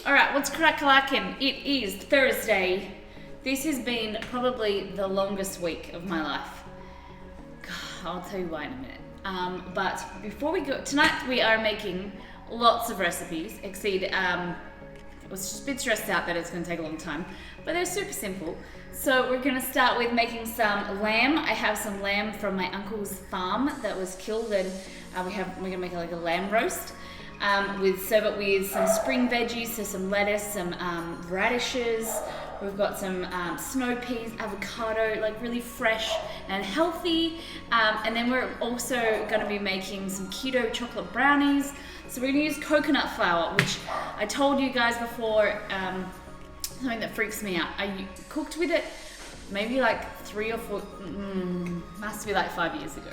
All right, what's crack-a-lackin'? It is Thursday. This has been probably the longest week of my life. God, I'll tell you why in a minute. But before we go, tonight we are making lots of recipes. Exceed, I was just a bit stressed out that it's going to take a long time, but they're super simple. So we're going to start with making some lamb. I have some lamb from my uncle's farm that was killed, and we're going to make like a lamb roast. Serve it with some spring veggies, so some lettuce, some radishes. We've got some snow peas, avocado, like really fresh and healthy. And then we're also going to be making some keto chocolate brownies. So we're going to use coconut flour, which I told you guys before, something that freaks me out. I cooked with it maybe like 3 or 4, must be like 5 years ago.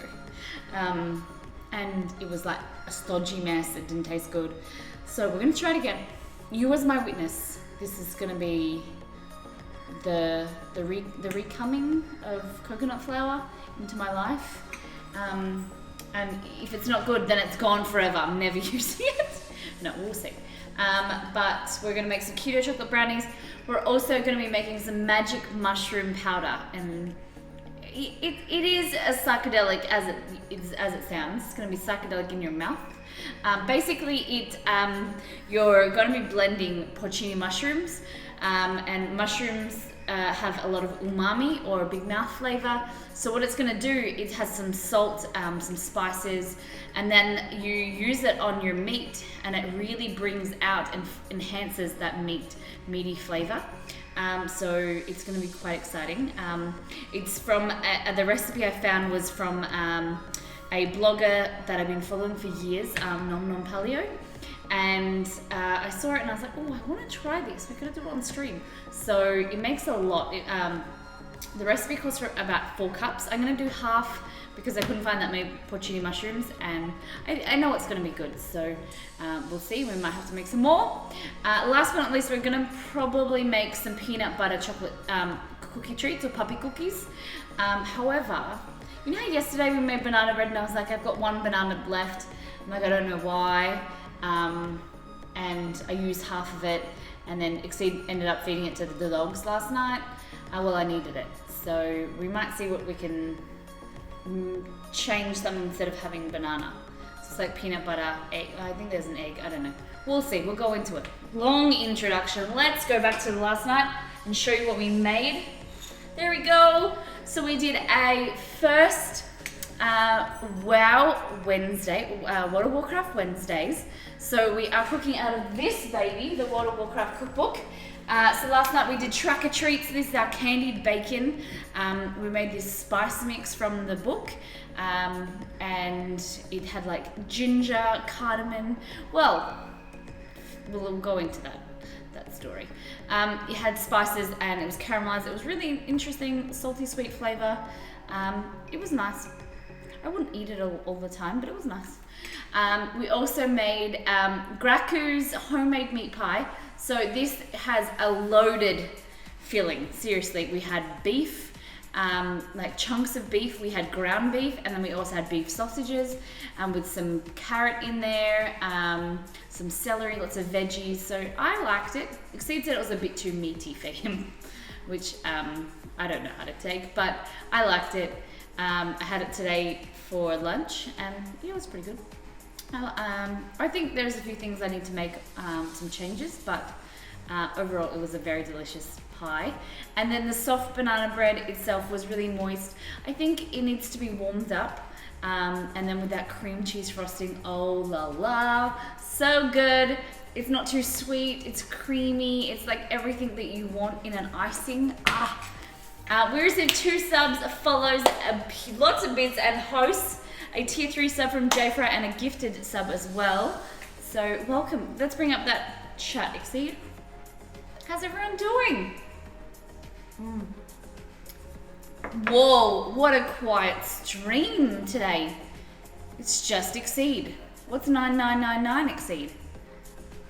And it was like a stodgy mess. It didn't taste good. So we're going to try it again. You as my witness. This is going to be the recoming of coconut flour into my life. And if it's not good, then it's gone forever. I'm never using it. No, we'll see. But we're going to make some keto chocolate brownies. We're also going to be making some magic mushroom powder, and it is as psychedelic as it sounds. It's going to be psychedelic in your mouth. Basically, you're going to be blending porcini mushrooms, and mushrooms have a lot of umami or big mouth flavor. So what it's going to do, it has some salt, some spices, and then you use it on your meat, and it really brings out and enhances that meaty flavor. So it's going to be quite exciting. It's from the recipe I found was from a blogger that I've been following for years, Nom Nom Paleo. And I saw it and I was like, oh, I want to try this. We're going to do it on stream. So it makes a lot. The recipe calls for about 4 cups. I'm going to do half because I couldn't find that many porcini mushrooms, and I know it's going to be good. So we'll see. We might have to make some more. Last but not least, we're going to probably make some peanut butter chocolate cookie treats or puppy cookies. However, you know how yesterday we made banana bread and I was like, I've got 1 banana left. I'm like, I don't know why. And I used half of it, and then Exceed ended up feeding it to the dogs last night. Well, I needed it, so we might see what we can change them instead of having banana. So it's like peanut butter, egg. I think there's an egg. I don't know. We'll see. We'll go into it. Long introduction. Let's go back to the last night and show you what we made. There we go. So we did a first Wow Wednesday, World of Warcraft Wednesdays. So we are cooking out of this baby, the World of Warcraft cookbook. So last night we did tracker treats. This is our candied bacon. We made this spice mix from the book, and it had like ginger, cardamom. Well, we'll go into that story. It had spices and it was caramelized. It was really interesting, salty, sweet flavor. It was nice. I wouldn't eat it all the time, but it was nice. We also made Graku's homemade meat pie. So this has a loaded filling. Seriously, we had beef, like chunks of beef. We had ground beef, and then we also had beef sausages with some carrot in there, some celery, lots of veggies. So I liked it. Exceed said it was a bit too meaty for him, which I don't know how to take, but I liked it. I had it today for lunch, and yeah, it was pretty good. I think there's a few things I need to make some changes, but overall it was a very delicious pie. And then the soft banana bread itself was really moist. I think it needs to be warmed up, and then with that cream cheese frosting, oh la la, so good. It's not too sweet, it's creamy, it's like everything that you want in an icing. We received 2 subs, follows, lots of bits, and hosts. A tier 3 sub from Jafra and a gifted sub as well. So welcome. Let's bring up that chat, Exceed. How's everyone doing? Whoa, what a quiet stream today. It's just Exceed. What's 9999 Exceed?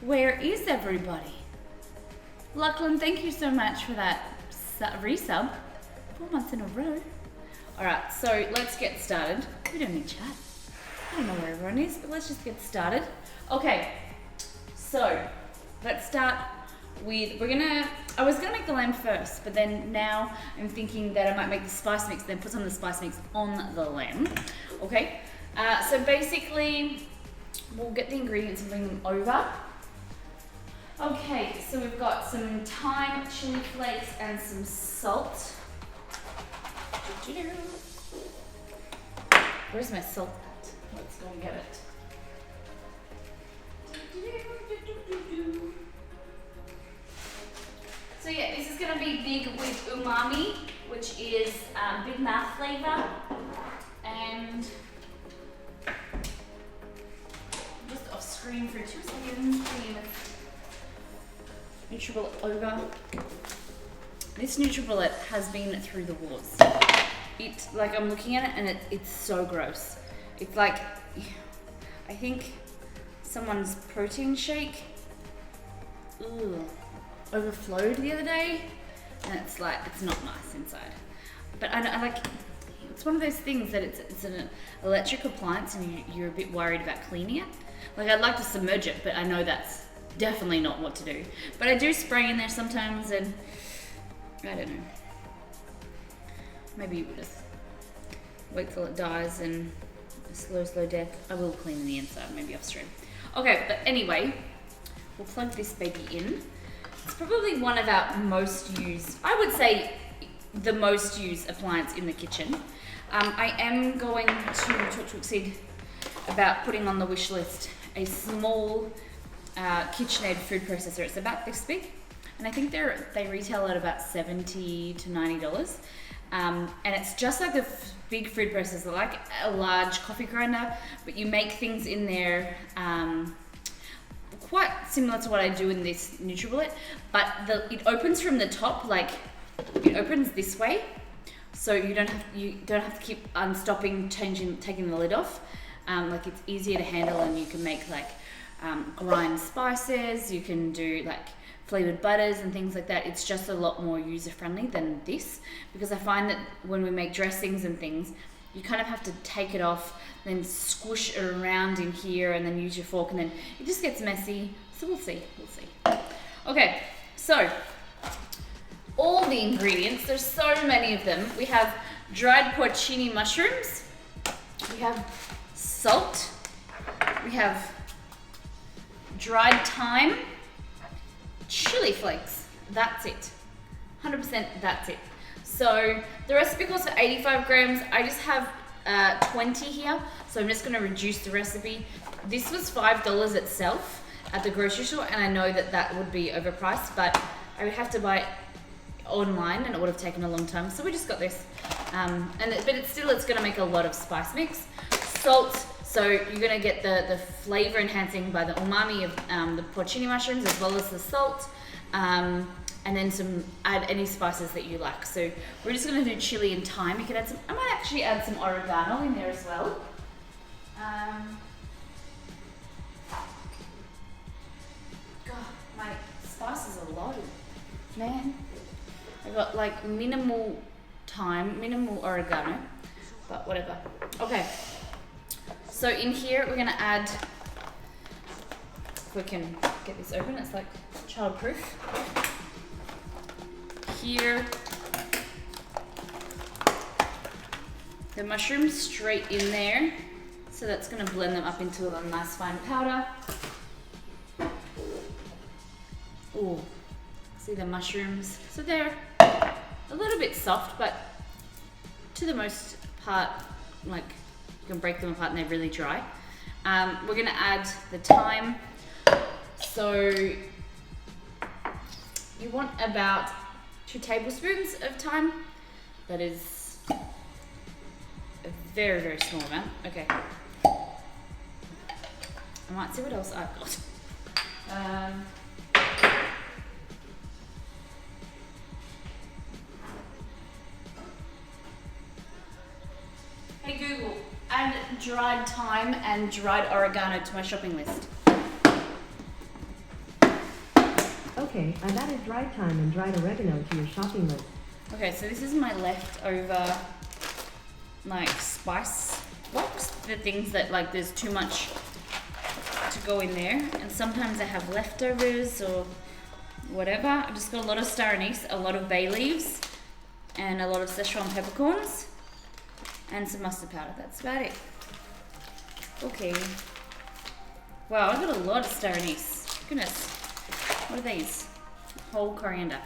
Where is everybody? Lachlan, thank you so much for that resub. 4 months in a row. Alright, so let's get started. We don't need chat. I don't know where everyone is, but let's just get started. Okay, so let's start with, I was gonna make the lamb first, but then now I'm thinking that I might make the spice mix, then put some of the spice mix on the lamb. Okay, so basically, we'll get the ingredients and bring them over. Okay, so we've got some thyme, chili flakes, and some salt. Where's my salt at? Let's go and get it. So yeah, this is gonna be big with umami, which is big mouth flavor, and just off screen for 2 seconds. NutriBullet over. This NutriBullet has been through the wars. Like I'm looking at it and it's so gross. It's like, I think someone's protein shake overflowed the other day, and it's like, it's not nice inside. But I like, it's one of those things that it's an electric appliance and you're a bit worried about cleaning it. Like I'd like to submerge it, but I know that's definitely not what to do. But I do spray in there sometimes, and I don't know. Maybe we'll just wait till it dies and a slow death. I will clean the inside, maybe off stream. Okay, but anyway, we'll plug this baby in. It's probably one of our most used, I would say the most used appliance in the kitchen. I am going to talk to Exceed about putting on the wish list a small KitchenAid food processor. It's about this big, and I think they retail at about $70 to $90. And it's just like a big food processor, like a large coffee grinder, but you make things in there quite similar to what I do in this NutriBullet, but it opens from the top, like it opens this way, so you don't have to keep unstopping, taking the lid off. Like it's easier to handle, and you can make like grind spices, you can do like flavored butters and things like that. It's just a lot more user-friendly than this, because I find that when we make dressings and things, you kind of have to take it off, then squish it around in here, and then use your fork, and then it just gets messy. So we'll see. Okay, so all the ingredients, there's so many of them. We have dried porcini mushrooms, we have salt, we have dried thyme, chili flakes. That's it. 100% that's it. So the recipe calls for 85 grams. I just have 20 here, so I'm just going to reduce the recipe. This was $5 itself at the grocery store, and I know that would be overpriced, but I would have to buy it online, and it would have taken a long time. So we just got this, but it's going to make a lot of spice mix. Salt. So you're going to get the flavor enhancing by the umami of the porcini mushrooms, as well as the salt, and then add any spices that you like. So we're just going to do chili and thyme. You can add I might actually add some oregano in there as well. God, my spices are loaded, man. I got like minimal thyme, minimal oregano, but whatever. Okay. So in here, we're gonna add, if we can get this open, it's like childproof. Here, the mushrooms straight in there. So that's gonna blend them up into a nice fine powder. Ooh, see the mushrooms? So they're a little bit soft, but to the most part, like, you can break them apart and they're really dry. We're gonna add the thyme. So you want about 2 tablespoons of thyme. That is a very, very small amount. Okay. I might see what else I've got. Hey Google, add dried thyme and dried oregano to my shopping list. Okay, I've added dried thyme and dried oregano to your shopping list. Okay, so this is my leftover, like, spice box. The things that, like, there's too much to to go in there, and sometimes I have leftovers or whatever. I've just got a lot of star anise, a lot of bay leaves, and a lot of Szechuan peppercorns, and some mustard powder. That's about it. Okay. Wow, I've got a lot of star anise. Goodness. What are these? Whole coriander.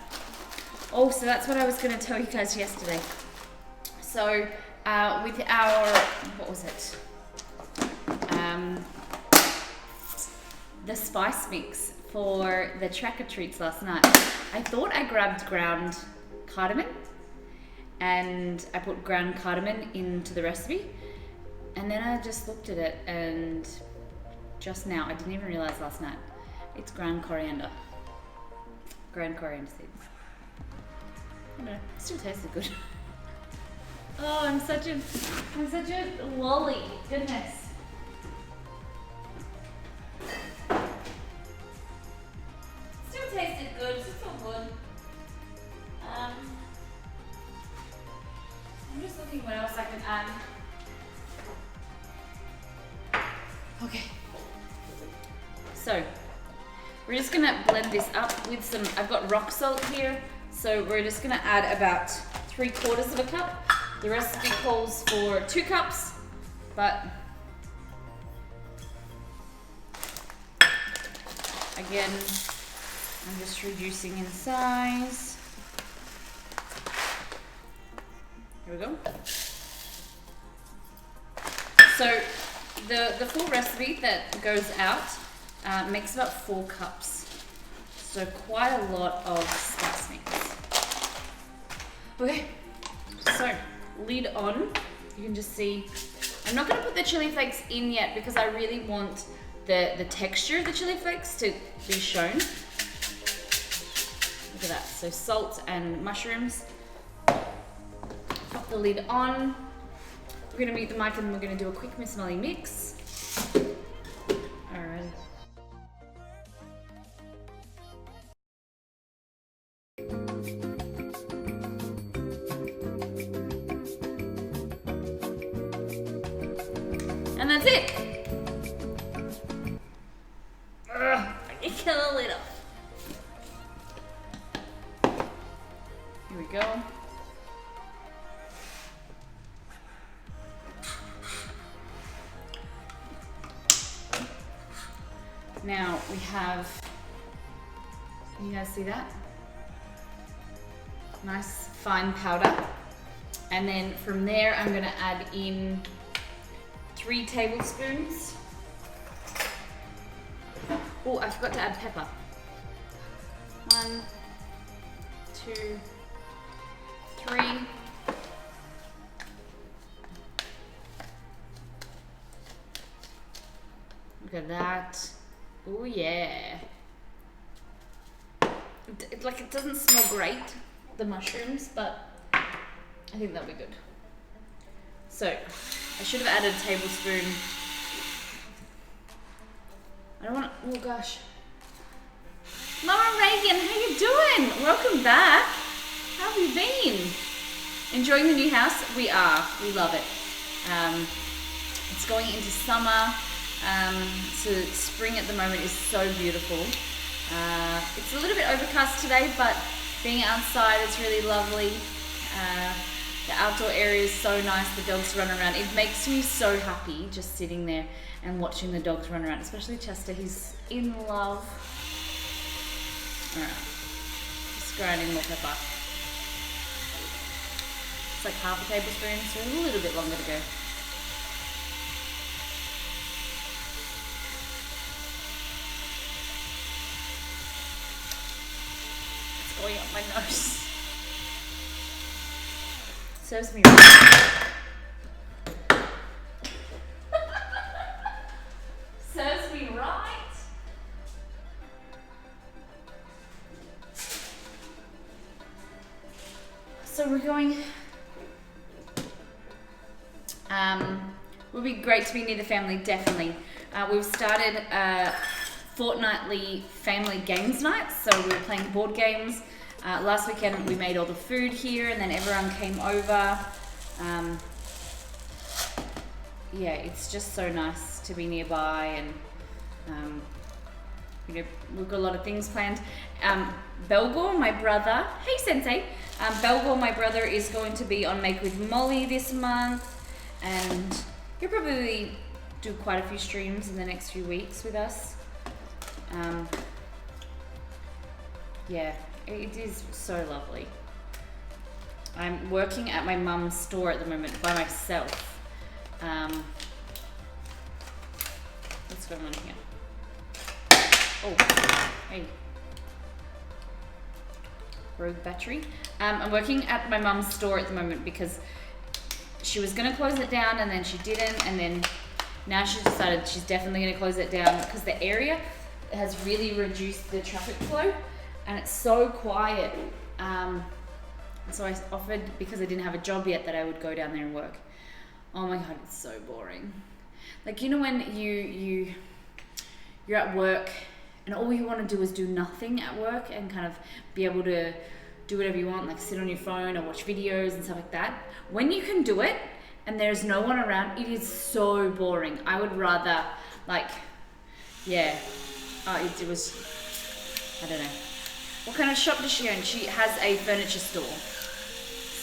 Oh, so that's what I was going to tell you guys yesterday. So, with our, what was it? The spice mix for the track or treats last night. I thought I grabbed ground cardamom and I put ground cardamom into the recipe, and then I just looked at it and just now, I didn't even realize last night, it's ground coriander. Ground coriander seeds. I don't know, it still tasted good. Oh, I'm such a lolly, goodness. Still tasted good, it's all good. I'm just looking what else I can add. Okay. So, we're just gonna blend this up with some, I've got rock salt here, so we're just gonna add about 3/4 of a cup. The recipe calls for 2 cups, but again, I'm just reducing in size. Here we go. So the full recipe that goes out makes about 4 cups. So quite a lot of spice mix. Okay, so lid on. You can just see, I'm not gonna put the chili flakes in yet because I really want the texture of the chili flakes to be shown. Look at that, so salt and mushrooms. Pop the lid on. We're gonna mute the mic and we're gonna do a quick Miss Molly mix. Alright. And that's it. Ugh, I can kill the lid off. Here we go. Now we have, you guys see that? Nice fine powder. And then from there, I'm gonna add in 3 tablespoons. Oh, I forgot to add pepper. 1, 2, 3. Look at that. Oh yeah. It doesn't smell great, the mushrooms, but I think that'll be good. So, I should have added a tablespoon. I don't want to, oh gosh. Laura Reagan, how you doing? Welcome back. How have you been? Enjoying the new house? We are, we love it. It's going into summer. So spring at the moment is so beautiful. It's a little bit overcast today, but being outside is really lovely. The outdoor area is so nice, the dogs run around. It makes me so happy just sitting there and watching the dogs run around, especially Chester, he's in love. Alright, just grinding more pepper. It's like half a tablespoon, so a little bit longer to go. It's going up my nose. Serves me right. Serves me right. So we're going, would be great to be near the family, definitely. We've started fortnightly family games nights, so we were playing board games. Last weekend we made all the food here and then everyone came over. Yeah, it's just so nice to be nearby and You know, we've got a lot of things planned. Belgor, my brother, hey Sensei. Belgor, my brother, is going to be on Make with Molly this month, and he'll probably do quite a few streams in the next few weeks with us. Yeah, it is so lovely. I'm working at my mum's store at the moment by myself. What's going on here? Oh, hey. Rogue battery. I'm working at my mum's store at the moment because she was going to close it down and then she didn't, and then now she's decided she's definitely going to close it down because the area has really reduced the traffic flow and it's so quiet. So I offered, because I didn't have a job yet, that I would go down there and work. Oh my god, it's so boring. Like, you know when you're at work and all you want to do is do nothing at work and kind of be able to do whatever you want, like sit on your phone or watch videos and stuff like that. When you can do it and there's no one around, it is so boring. I would rather, like, yeah, it was, I don't know. What kind of shop does she own? She has a furniture store.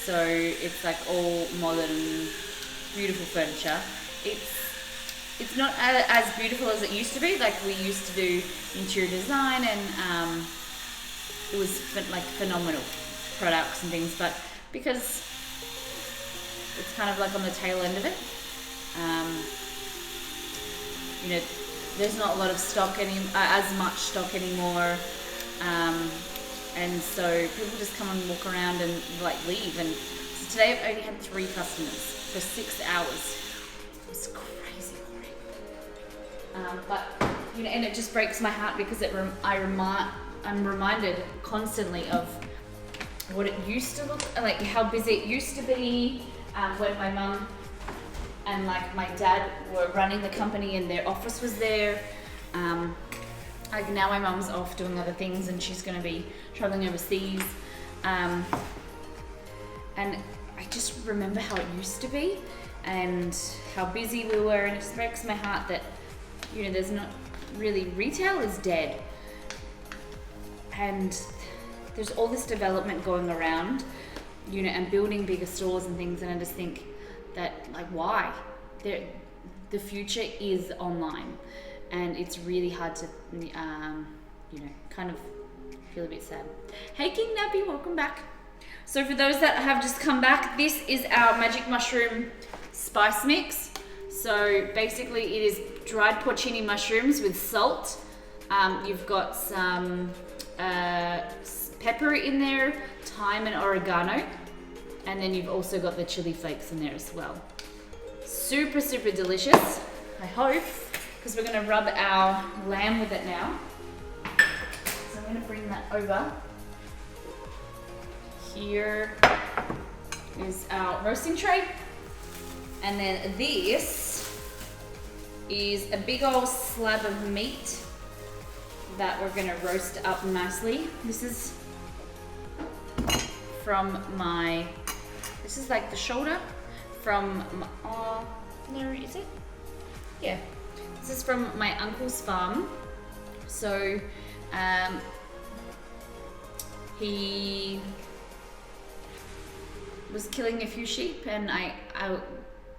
So it's like all modern, beautiful furniture. It's not as beautiful as it used to be. Like, we used to do interior design and it was like phenomenal products and things, but because it's kind of like on the tail end of it, you know, there's not a lot of stock as much stock anymore, and so people just come and walk around and like leave. And so today I've only had 3 customers for 6 hours. It's crazy boring. But you know, and it just breaks my heart because I'm reminded constantly of what it used to look like, how busy it used to be when my mum and like my dad were running the company and their office was there. Like now my mum's off doing other things and she's going to be traveling overseas. And I just remember how it used to be and how busy we were, and it just breaks my heart that, you know, there's not really, retail is dead. And there's all this development going around, you know, and building bigger stores and things, and I just think that, like, why? The future is online, and it's really hard to, you know, kind of feel a bit sad. Hey King Nappy, welcome back. So for those that have just come back, this is our magic mushroom spice mix. So basically it is dried porcini mushrooms with salt. You've got some pepper in there, thyme and oregano, and then you've also got the chili flakes in there as well. Super, super delicious, I hope, because we're gonna rub our lamb with it now. So I'm gonna bring that over. Here is our roasting tray, and then this is a big old slab of meat that we're gonna roast up nicely. This is from this is like the shoulder from there is it? Yeah. This is from my uncle's farm. So he was killing a few sheep, and I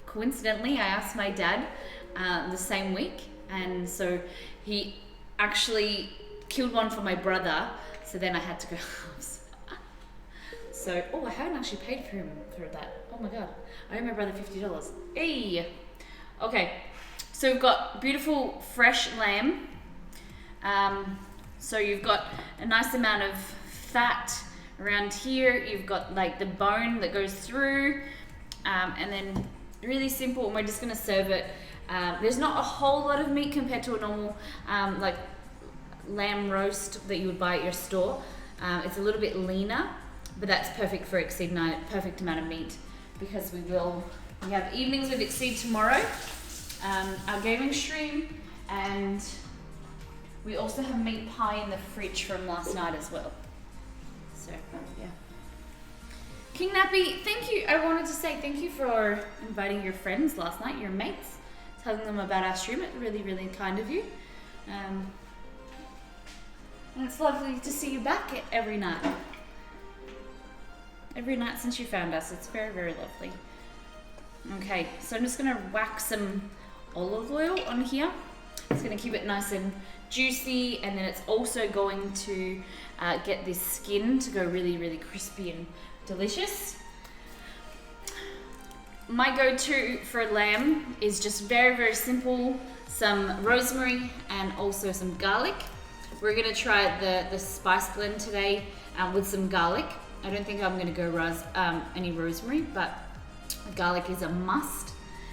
coincidentally I asked my dad the same week, and so he actually killed one for my brother, so then I had to go halves. So, I haven't actually paid for him for that. Oh my god, I owe my brother $50. Hey! Okay, so we've got beautiful fresh lamb. So you've got a nice amount of fat around here. You've got like the bone that goes through, and then really simple, and we're just gonna serve it. There's not a whole lot of meat compared to a normal like lamb roast that you would buy at your store. It's a little bit leaner, but that's perfect for Exceed Night, perfect amount of meat, because we have evenings with Exceed tomorrow, our gaming stream, and we also have meat pie in the fridge from last night as well. So yeah. King Nappy, thank you. I wanted to say thank you for inviting your friends last night, your mates, telling them about our stream. It's really, really kind of you. And it's lovely to see you back every night. Every night since you found us. It's very, very lovely. Okay, so I'm just gonna whack some olive oil on here. It's gonna keep it nice and juicy, and then it's also going to get this skin to go really, really crispy and delicious. My go-to for lamb is just very, very simple. Some rosemary and also some garlic. We're gonna try the spice blend today with some garlic. I don't think I'm gonna go any rosemary, but garlic is a must.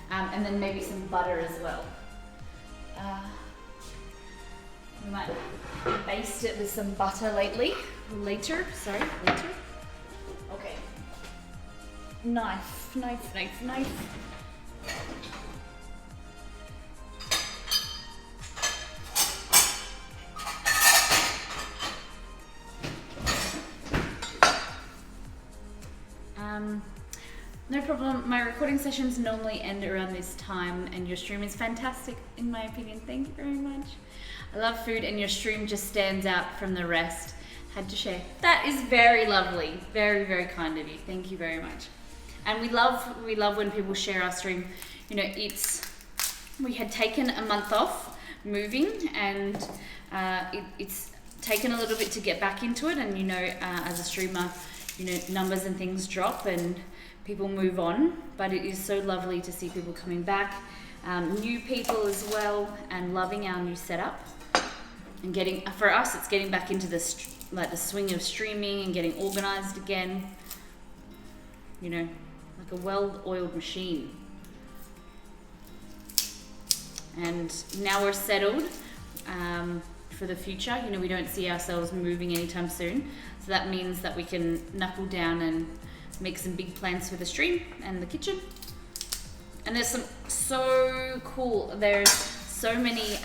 And then maybe some butter as well. We might baste it with some butter later. Okay. Knife. No problem. My recording sessions normally end around this time, and your stream is fantastic in my opinion. Thank you very much. I love food, and your stream just stands out from the rest. Had to share. That is very lovely. Very, very kind of you. Thank you very much. And we love when people share our stream. You know, we had taken a month off moving, and it's taken a little bit to get back into it. And you know, as a streamer, you know, numbers and things drop and people move on. But it is so lovely to see people coming back, new people as well, and loving our new setup. And for us, it's getting back into the swing of streaming and getting organized again. You know, like a well-oiled machine. And now we're settled for the future. You know, we don't see ourselves moving anytime soon. So that means that we can knuckle down and make some big plans for the stream and the kitchen. And there's so so many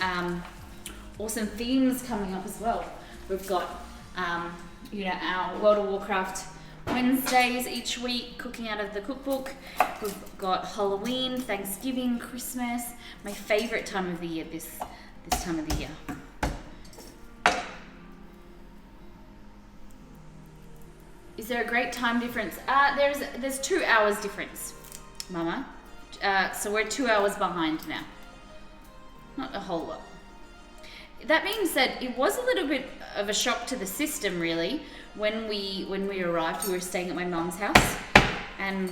awesome themes coming up as well. We've got, you know, our World of Warcraft Wednesdays each week, cooking out of the cookbook. We've got Halloween, Thanksgiving, Christmas. My favorite time of the year, this time of the year. Is there a great time difference? There's 2 hours difference, Mama. So we're 2 hours behind now. Not a whole lot. That being said, it was a little bit of a shock to the system, really. When we arrived, we were staying at my mum's house, and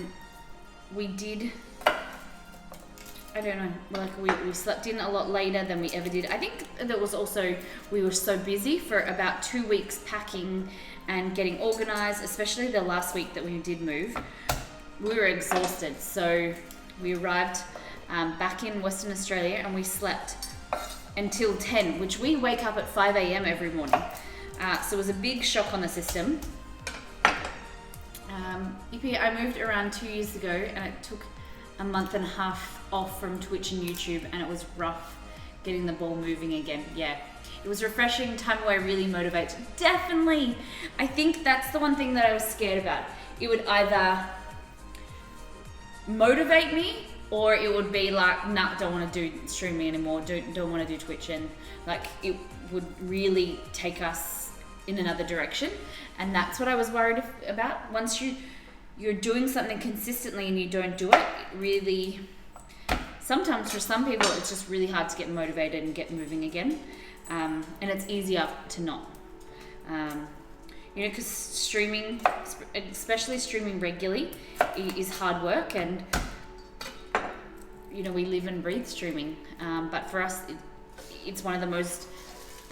we did, I don't know, like we slept in a lot later than we ever did. I think that was also, we were so busy for about 2 weeks packing and getting organized, especially the last week that we did move. We were exhausted, so we arrived back in Western Australia, and we slept until 10, which we wake up at 5 a.m. every morning. So it was a big shock on the system. I moved around 2 years ago, and it took a month and a half off from Twitch and YouTube, and it was rough getting the ball moving again. Yeah, it was refreshing, time where I really motivate. Definitely. I think that's the one thing that I was scared about. It would either motivate me, or it would be like, nah, don't want to do streaming anymore, don't want to do Twitch, and like it would really take us in another direction. And that's what I was worried about. Once you're doing something consistently and you don't do it, it really, sometimes for some people it's just really hard to get motivated and get moving again. And it's easier to not. You know, because streaming, especially streaming regularly, is hard work, and you know, we live and breathe streaming. But for us, it's one of the most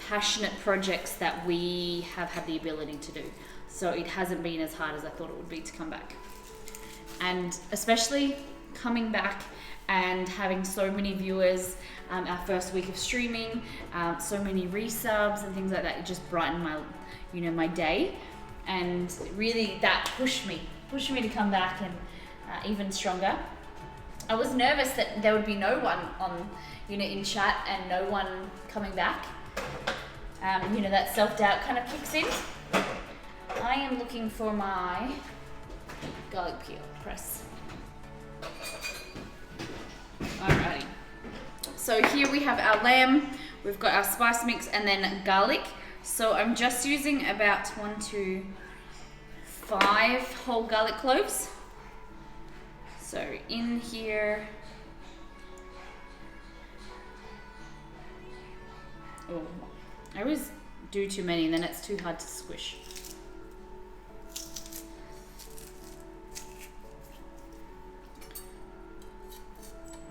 passionate projects that we have had the ability to do. So it hasn't been as hard as I thought it would be to come back. And especially coming back and having so many viewers, our first week of streaming, so many resubs and things like that, it just brightened my day. And really that pushed me to come back, and even stronger. I was nervous that there would be no one on, in chat, and no one coming back. That self-doubt kind of kicks in. I am looking for my garlic peel press. Alrighty. So here we have our lamb. We've got our spice mix and then garlic. So I'm just using about 1, 2, 5 whole garlic cloves. So in here. Oh, I always do too many and then it's too hard to squish.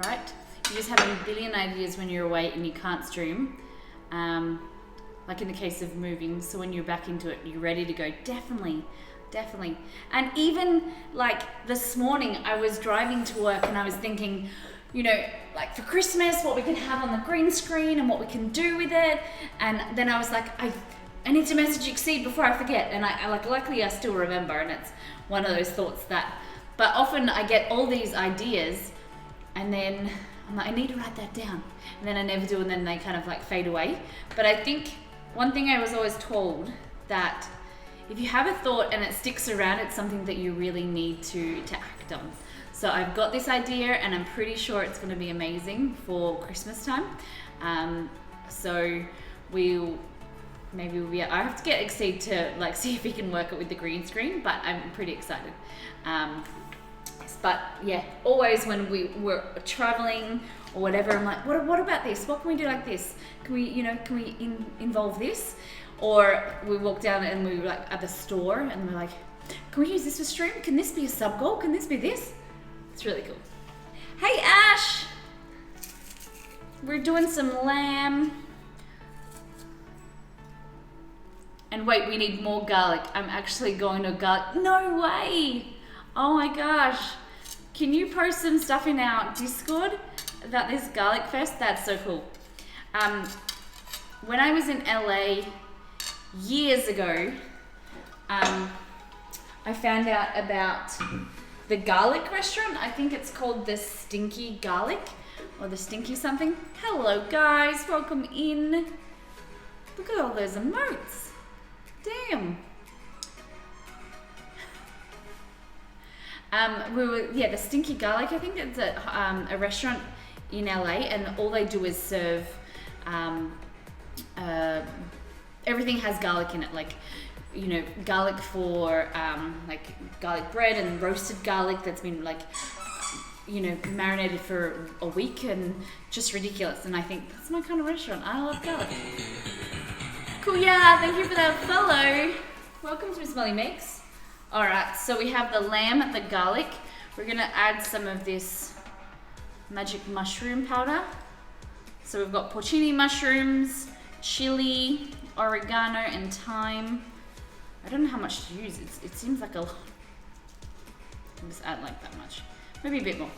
Right? You just have a billion ideas when you're away and you can't stream. Like in the case of moving, so when you're back into it, you're ready to go. Definitely. And even like this morning, I was driving to work and I was thinking, you know, like for Christmas, what we can have on the green screen and what we can do with it. And then I was like, I need to message Exceed before I forget. And I like, luckily I still remember, and it's one of those thoughts that, but often I get all these ideas and then I'm like, I need to write that down. And then I never do, and then they kind of like fade away. But I think one thing I was always told, that if you have a thought and it sticks around, it's something that you really need to act on. So I've got this idea and I'm pretty sure it's going to be amazing for Christmas time. So I have to get Exceed to like see if he can work it with the green screen, but I'm pretty excited. But yeah, always when we're traveling or whatever, I'm like, what about this? What can we do like this? Can we involve this? Or we walk down and we're like at the store and we're like, can we use this for stream? Can this be a sub goal? Can this be this? It's really cool. Hey Ash! We're doing some lamb. And wait, we need more garlic. I'm actually going to garlic. No way! Oh my gosh. Can you post some stuff in our Discord about this garlic fest? That's so cool. When I was in LA years ago, I found out about the garlic restaurant. I think it's called the Stinky Garlic or the Stinky something. Hello guys, welcome in. Look at all those emotes. Damn. The Stinky Garlic. I think it's a restaurant in LA, and all they do is serve. Everything has garlic in it, like, you know, garlic for like garlic bread and roasted garlic that's been like, you know, marinated for a week, and just ridiculous. And I think that's my kind of restaurant. I love garlic. Cool, yeah, thank you for that follow. Welcome to Smelly Mix. All right, so we have the lamb, the garlic. We're gonna add some of this magic mushroom powder. So we've got porcini mushrooms, chili, oregano, and thyme. I don't know how much to use. It seems like a lot. I'll just add like that much. Maybe a bit more.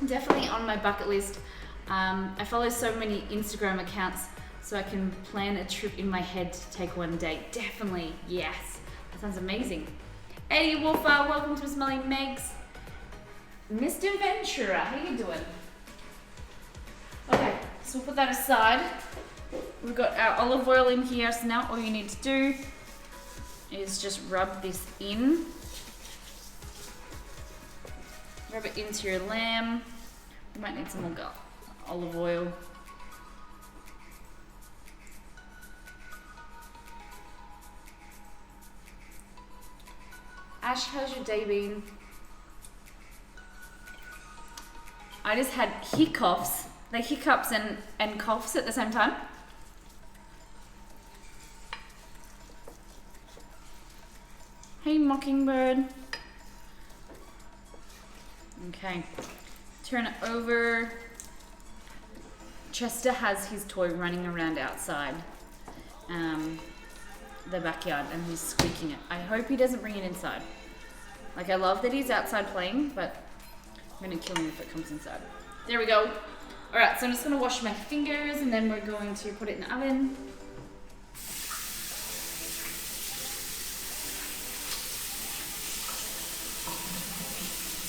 Definitely on my bucket list. I follow so many Instagram accounts so I can plan a trip in my head to take one day. Definitely, yes. That sounds amazing. Eddie Wolfer, welcome to Smelly Megs. Mr. Ventura, how you doing? Okay, so we'll put that aside. We've got our olive oil in here, so now all you need to do is just rub this in. Rub it into your lamb. You might need some more olive oil. Ash, how's your day been? I just had hiccups, like hiccups and coughs at the same time. Hey, Mockingbird. Okay, turn it over. Chester has his toy running around outside the backyard, and he's squeaking it. I hope he doesn't bring it inside. Like, I love that he's outside playing, but I'm gonna kill him if it comes inside. There we go. All right, so I'm just gonna wash my fingers, and then we're going to put it in the oven.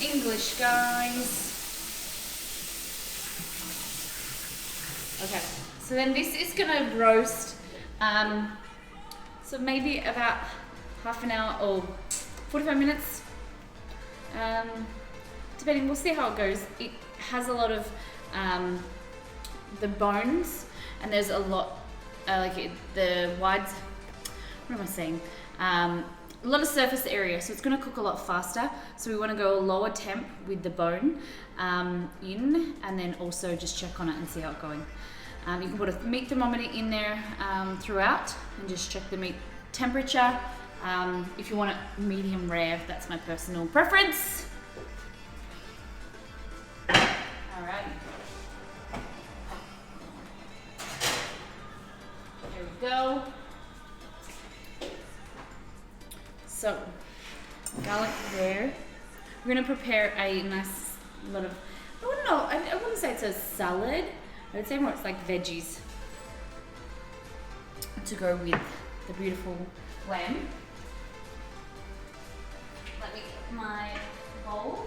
English, guys. Okay, so then this is gonna roast, so maybe about half an hour or 45 minutes, depending. We'll see how it goes. It has a lot of the bones, and there's a lot, the wide, what am I saying? A lot of surface area, so it's going to cook a lot faster. So we want to go a lower temp with the bone in, and then also just check on it and see how it's going. You can put a meat thermometer in there throughout and just check the meat temperature. If you want it medium rare, that's my personal preference. Alright. There we go. So, garlic there. We're going to prepare a nice lot of, I wouldn't say it's a salad. I would say more it's like veggies to go with the beautiful lamb. Let me get my bowl.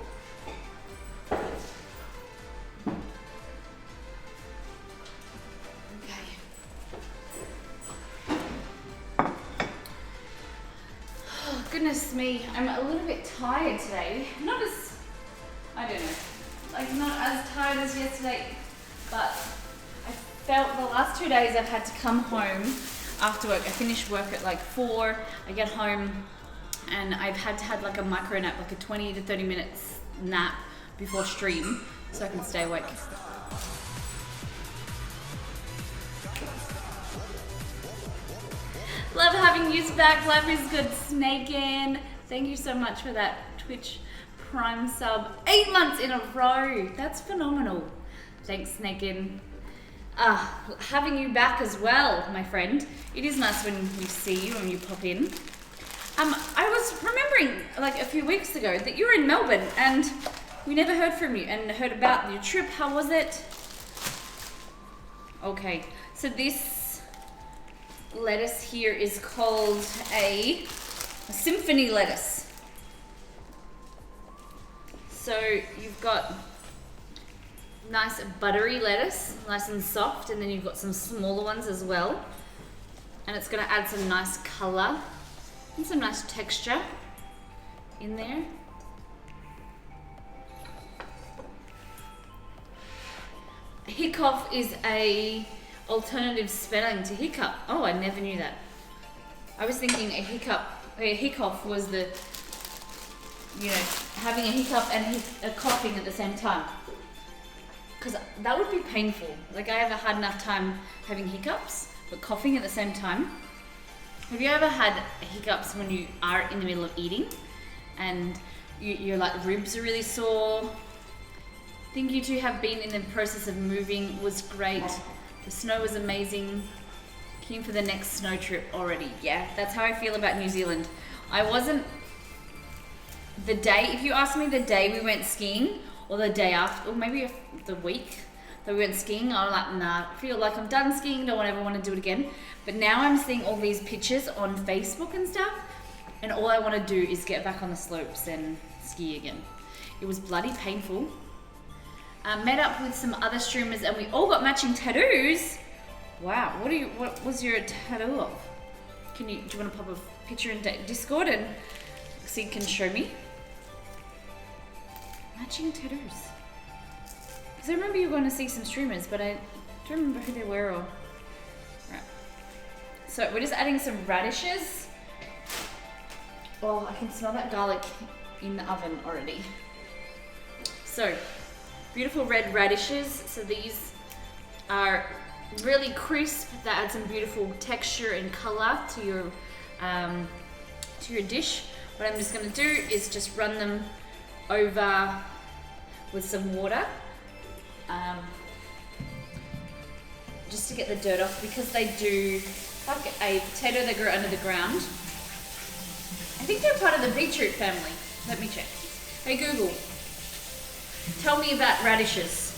Goodness me, I'm a little bit tired today. Not as, I don't know, like not as tired as yesterday, but I felt the last 2 days I've had to come home after work. I finish work at like 4, I get home and I've had to have like a micro nap, like a 20 to 30 minutes nap before stream so I can stay awake. Love having you back. Life is good, Snakin. Thank you so much for that Twitch Prime sub. 8 months in a row. That's phenomenal. Thanks, Snakin. Having you back as well, my friend. It is nice when we see you and you pop in. I was remembering like a few weeks ago that you were in Melbourne and we never heard from you and heard about your trip. How was it? Okay, so this lettuce here is called a symphony lettuce. So you've got nice buttery lettuce, nice and soft, and then you've got some smaller ones as well. And it's going to add some nice color and some nice texture in there. Hickoff is a alternative spelling to hiccup. Oh, I never knew that. I was thinking a hiccough was the, having a hiccup and a coughing at the same time. Because that would be painful. Like I haven't had enough time having hiccups, but coughing at the same time. Have you ever had hiccups when you are in the middle of eating and your like ribs are really sore? I think you two have been in the process of moving. Was great. The snow was amazing. Keen for the next snow trip already. Yeah, that's how I feel about New Zealand. I wasn't if you ask me the day we went skiing or the day after, or maybe the week that we went skiing, I'm like, nah, I feel like I'm done skiing, don't ever want to do it again. But now I'm seeing all these pictures on Facebook and stuff, and all I want to do is get back on the slopes and ski again. It was bloody painful. Met up with some other streamers and we all got matching tattoos. Wow, what was your tattoo of? Do you want to pop a picture in Discord and so you can show me? Matching tattoos. Because I remember you were going to see some streamers, but I don't remember who they were or... Right. So we're just adding some radishes. Oh, I can smell that garlic in the oven already. So, beautiful red radishes. So these are really crisp. That adds some beautiful texture and color to your dish. What I'm just going to do is just run them over with some water, just to get the dirt off, because they do, like a potato that grew under the ground. I think they're part of the beetroot family. Let me check. Hey Google, tell me about radishes.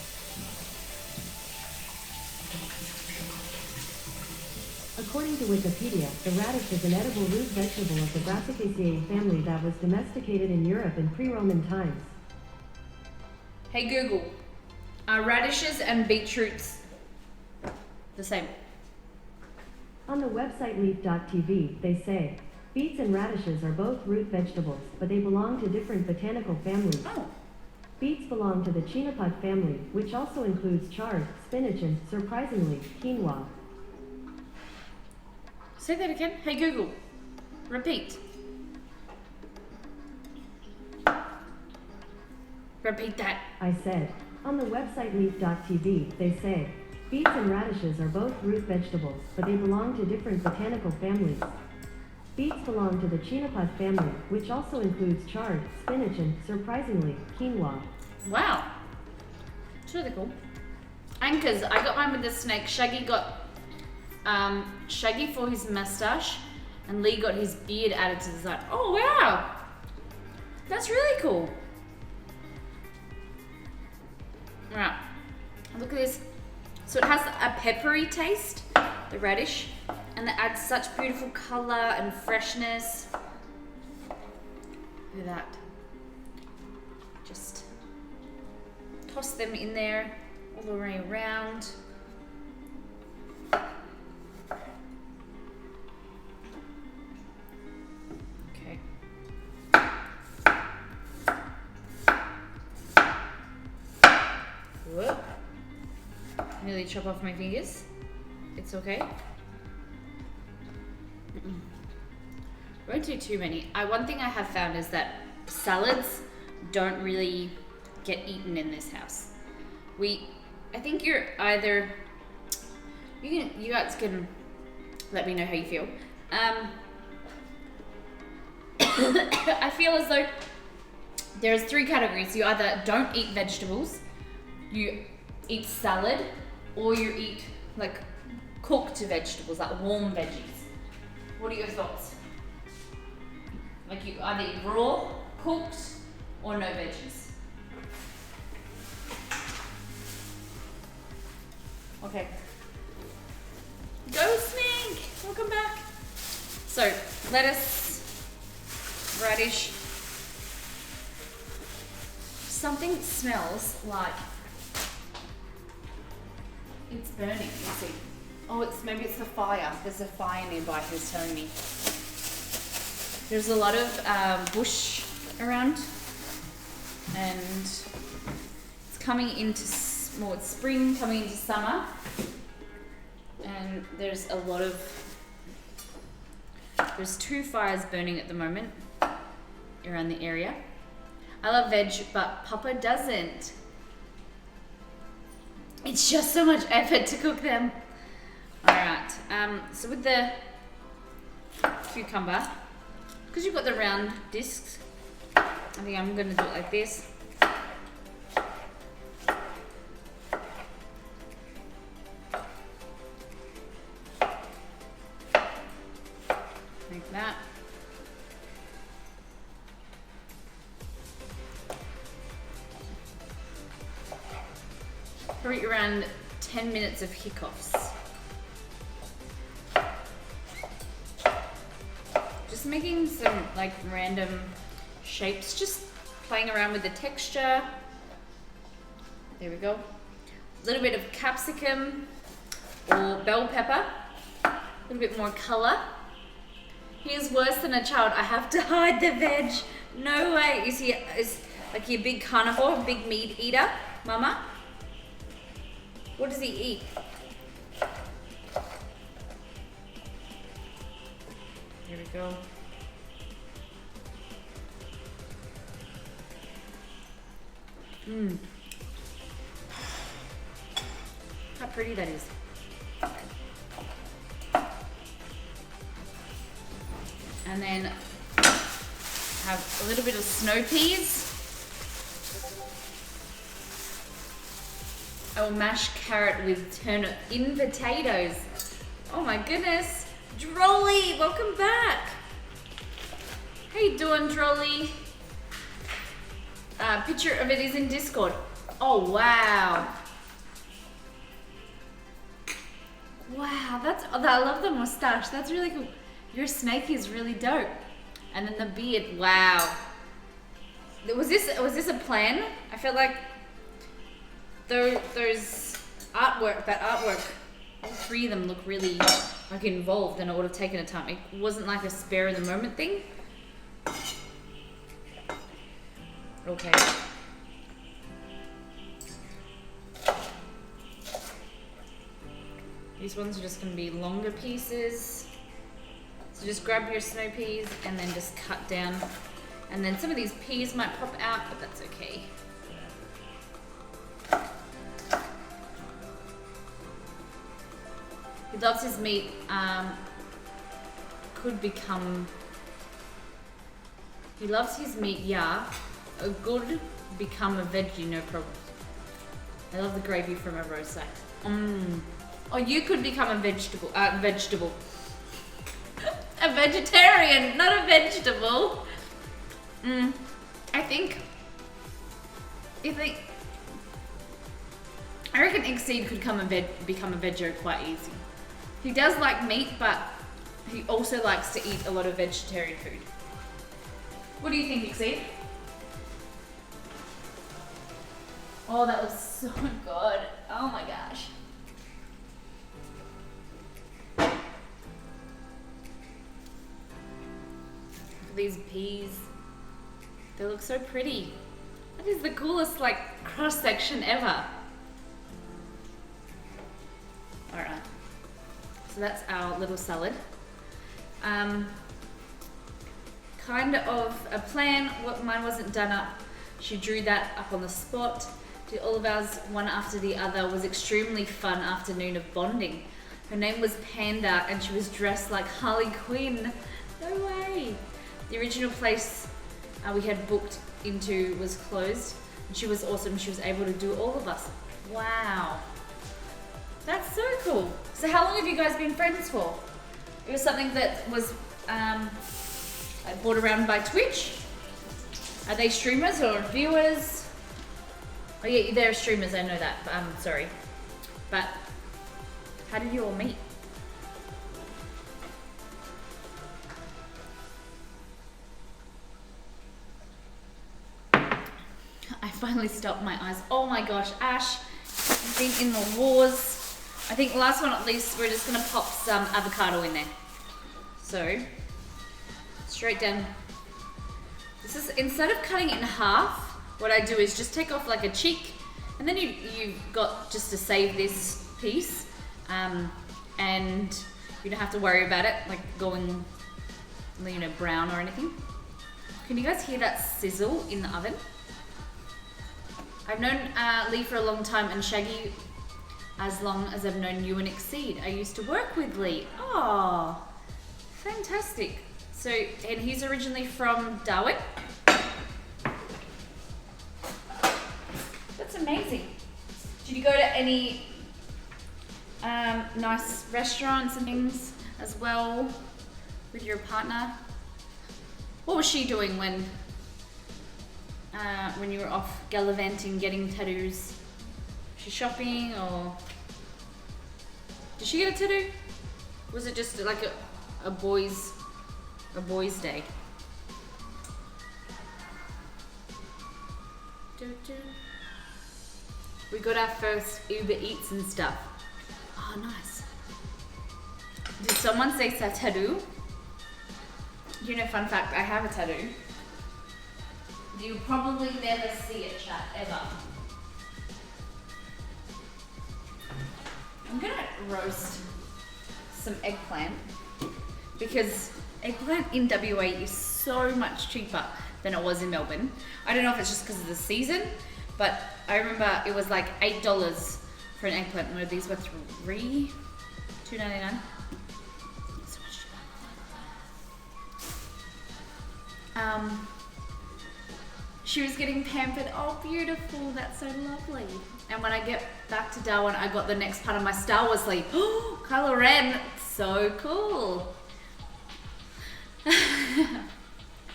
According to Wikipedia, the radish is an edible root vegetable of the Brassicaceae family that was domesticated in Europe in pre-Roman times. Hey Google, are radishes and beetroots the same? On the website leaf.tv, they say, beets and radishes are both root vegetables, but they belong to different botanical families. Oh, Beets belong to the chenopod family, which also includes chard, spinach, and, surprisingly, quinoa. Say that again. Hey Google, repeat. Repeat that. I said. On the website leaf.tv, they say, beets and radishes are both root vegetables, but they belong to different botanical families. Beets belong to the chenopod family, which also includes chard, spinach, and, surprisingly, quinoa. Wow. It's really cool. Anchors. I got mine with the snake. Shaggy got Shaggy for his mustache, and Lee got his beard added to the side. Oh wow, that's really cool. Right, look at this. So it has a peppery taste, the radish, and it adds such beautiful color and freshness. Look at that. Just toss them in there all the way around. Okay. Whoop. Nearly chop off my fingers. It's okay. Won't do too many. One thing I have found is that salads don't really get eaten in this house. I think you're either, you guys can let me know how you feel. I feel as though there's 3 categories. You either don't eat vegetables, you eat salad, or you eat like cooked vegetables, like warm veggies. What are your thoughts? Like you either eat raw, cooked, or no veggies? Okay. Go Snake! Welcome back. So, lettuce, radish. Something smells like it's burning. Let's see. Oh, maybe it's the fire. There's a fire nearby. He's telling me. There's a lot of bush around, and it's coming into it's spring, coming into summer, and there's 2 fires burning at the moment around the area. I love veg, but Papa doesn't. It's just so much effort to cook them. All right. So with the cucumber, because you've got the round discs, I think I'm going to do it like this. Like that. Probably around 10 minutes of hiccups. Just making some like random shapes, just playing around with the texture. There we go. A little bit of capsicum or bell pepper. A little bit more color. He is worse than a child. I have to hide the veg. No way. Is like he a big carnivore, a big meat eater, Mama? What does he eat? Here we go. How pretty that is. And then have a little bit of snow peas. I will mash carrot with turnip in potatoes. Oh my goodness. Drolly, welcome back. How you doing, Drolly? Picture of it is in Discord. Oh, wow. Wow, I love the mustache. That's really cool. Your snake is really dope. And then the beard, wow. Was this a plan? I felt like those artwork, all 3 of them look really like involved, and it would have taken a time. It wasn't like a spare of the moment thing. Okay. These ones are just going to be longer pieces. So just grab your snow peas and then just cut down. And then some of these peas might pop out, but that's okay. He loves his meat. He loves his meat, yeah. A good become a veggie, no problem. I love the gravy from a roast. Oh, you could become a vegetable. A vegetarian, not a vegetable. I reckon Exceed could become a veggie quite easy. He does like meat, but he also likes to eat a lot of vegetarian food. What do you think, Exceed? Oh, that looks so good. Oh my gosh. These peas, they look so pretty. That is the coolest like cross section ever. All right, so that's our little salad. Kind of a plan. What mine wasn't done up. She drew that up on the spot. Did all of ours one after the other. Was extremely fun afternoon of bonding. Her name was Panda, and she was dressed like Harley Quinn. No way. The original place we had booked into was closed, and she was awesome. She was able to do all of us. Wow. That's so cool. So how long have you guys been friends for? It was something that was brought around by Twitch. Are they streamers or viewers? Oh yeah, they're streamers, I know that. Sorry. But how did you all meet? I finally stopped my eyes. Oh my gosh, Ash, you've been in the wars. I think last one at least, we're just gonna pop some avocado in there. So, straight down. This is, instead of cutting it in half, what I do is just take off like a cheek, and then you've got just to save this piece, and you don't have to worry about it like going, brown or anything. Can you guys hear that sizzle in the oven? I've known Lee for a long time, and Shaggy as long as I've known you and Exceed. I used to work with Lee. Oh, fantastic. So, and he's originally from Darwin. That's amazing. Did you go to any nice restaurants and things as well with your partner? What was she doing when you were off gallivanting, getting tattoos? Was she shopping, or did she get a tattoo? Was it just like a boys' day? We got our first Uber Eats and stuff. Oh, nice. Did someone say tattoo? Fun fact, I have a tattoo. You'll probably never see it, chat, ever. I'm gonna roast some eggplant because eggplant in WA is so much cheaper than it was in Melbourne. I don't know if it's just because of the season, but I remember it was like $8 for an eggplant, where these were $2.99. So much cheaper. She was getting pampered. Oh, beautiful. That's so lovely. And when I get back to Darwin, I got the next part of my Star Wars sleeve. Oh, Kylo Ren. So cool.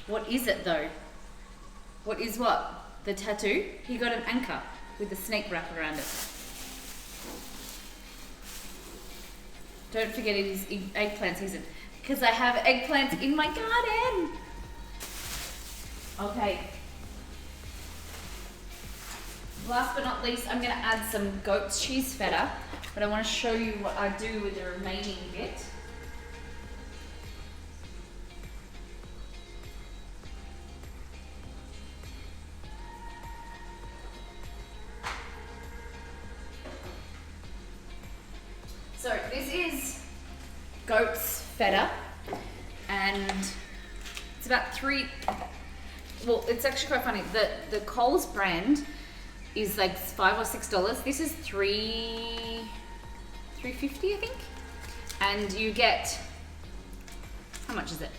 What is it though? What is what? The tattoo? He got an anchor with a snake wrap around it. Don't forget it is eggplant season, because I have eggplants in my garden. Okay. Last but not least, I'm going to add some goat's cheese feta, but I want to show you what I do with the remaining bit. So this is goat's feta, and it's about well, it's actually quite funny. The Coles brand is like $5 or $6. This is $3.50, I think. And you get, how much is it?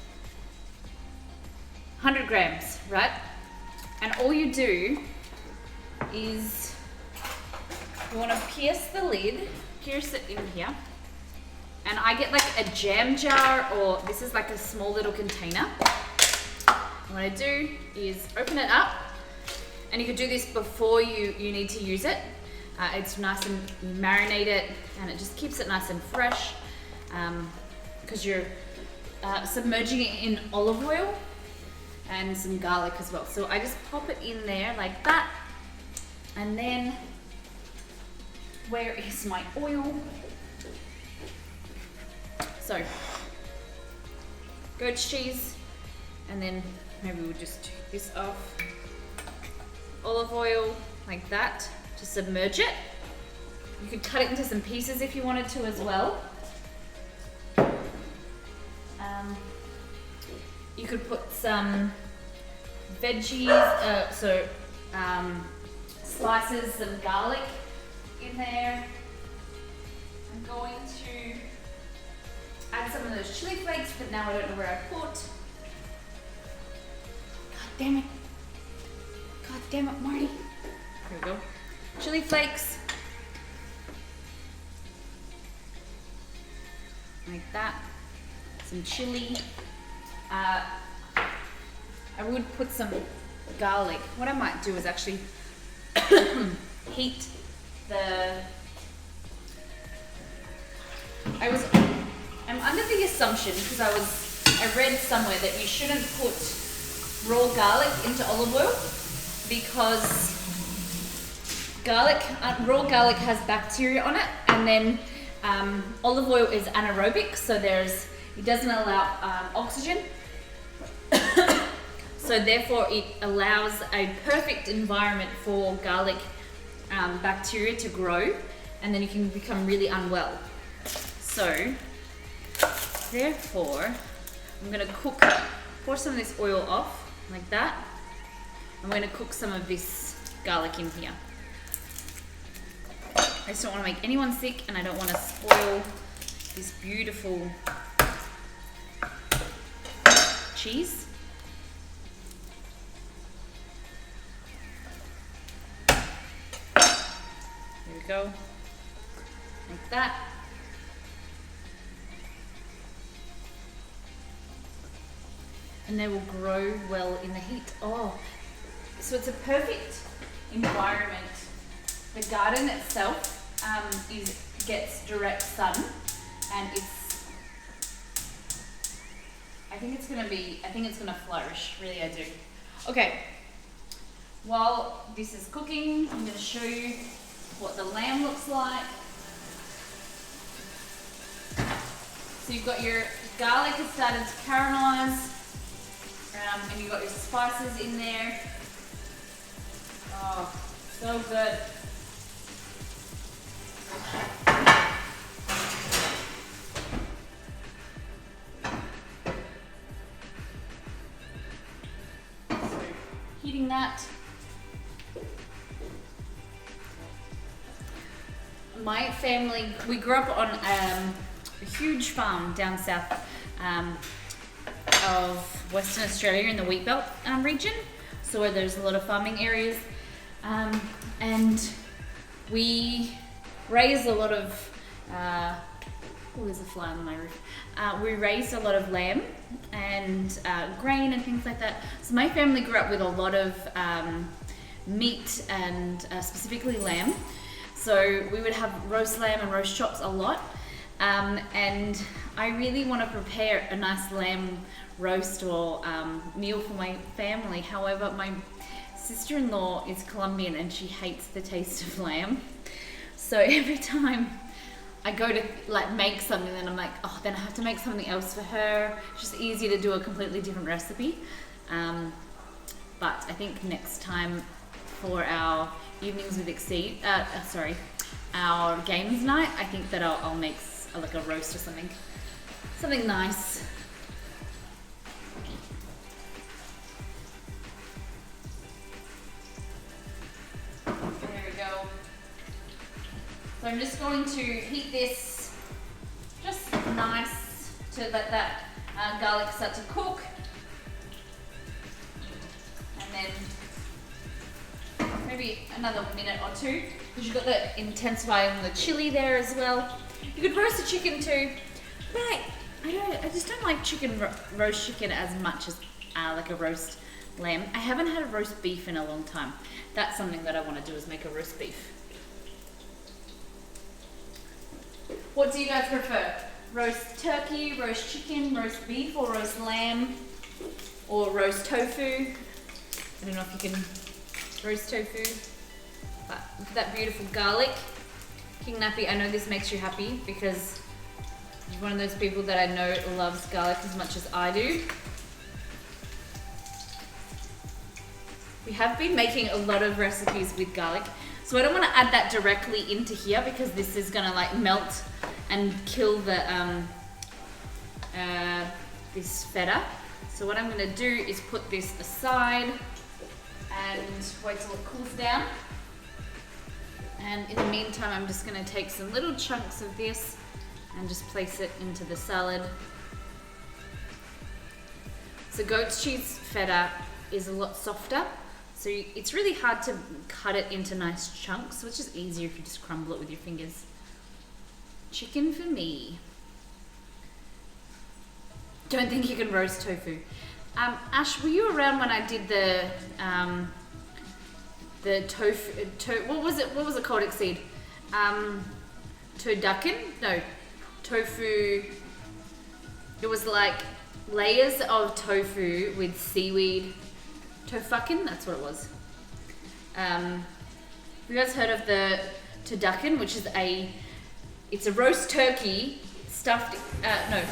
100 grams, right? And all you do is you want to pierce the lid, pierce it in here. And I get like a jam jar, or this is like a small little container. And what I do is open it up, and you could do this before you need to use it. It's nice, and you marinate it, and it just keeps it nice and fresh, because you're submerging it in olive oil and some garlic as well. So I just pop it in there like that, and then where is my oil? So goat's cheese, and then maybe we'll just take this off. Olive oil like that to submerge it. You could cut it into some pieces if you wanted to as well. You could put some veggies, slices, some garlic in there. I'm going to add some of those chili flakes, but now I don't know where I put. God damn it. God damn it, Marty. Here we go. Chili flakes. Like that. Some chili. I would put some garlic. What I might do is actually heat the... I'm under the assumption, because I read somewhere that you shouldn't put raw garlic into olive oil, because raw garlic has bacteria on it, and then olive oil is anaerobic, so it doesn't allow oxygen. So therefore it allows a perfect environment for garlic bacteria to grow, and then you can become really unwell. So therefore I'm going to pour some of this oil off like that. I'm going to cook some of this garlic in here. I just don't want to make anyone sick, and I don't want to spoil this beautiful cheese. There we go, like that. And they will grow well in the heat. Oh, so it's a perfect environment. The garden itself gets direct sun, and I think it's gonna flourish. Really, I do. Okay. While this is cooking, I'm gonna show you what the lamb looks like. So you've got your garlic has started to caramelize, and you've got your spices in there. Oh, so good. So, heating that. My family, we grew up on a huge farm down south of Western Australia in the wheatbelt region, so where there's a lot of farming areas, and we raised a lot of there's a fly on my roof. We raised a lot of lamb and grain and things like that. So my family grew up with a lot of meat, and specifically lamb. So we would have roast lamb and roast chops a lot. And I really want to prepare a nice lamb roast or meal for my family. However, my sister-in-law is Colombian and she hates the taste of lamb. So every time I go to make something, then I'm like, oh, then I have to make something else for her. It's just easier to do a completely different recipe. But I think next time for our evenings with Exceed, our games night, I think that I'll make like a roast or something. Something nice. There we go. So I'm just going to heat this just nice to let that garlic start to cook. And then maybe another minute or two, because you've got the intensifying the chili there as well. You could roast the chicken too, but I just don't like roast chicken as much as like a roast lamb. I haven't had a roast beef in a long time. That's something that I want to do, is make a roast beef. What do you guys prefer? Roast turkey, roast chicken, roast beef, or roast lamb, or roast tofu? I don't know if you can roast tofu, but look at that beautiful garlic. King Nappy, I know this makes you happy because you're one of those people that I know loves garlic as much as I do. We have been making a lot of recipes with garlic, so I don't want to add that directly into here because this is gonna like melt and kill the this feta. So what I'm gonna do is put this aside and wait till it cools down. And in the meantime, I'm just gonna take some little chunks of this and just place it into the salad. So goat's cheese feta is a lot softer, so it's really hard to cut it into nice chunks, so it's just easier if you just crumble it with your fingers. Chicken for me. Don't think you can roast tofu. Ash, were you around when I did the tofu, what was it called, Exceed? Turducken? No, tofu. It was like layers of tofu with seaweed. Tofucken, that's what it was. Have you guys heard of the turducken, which is it's a roast turkey stuffed, no.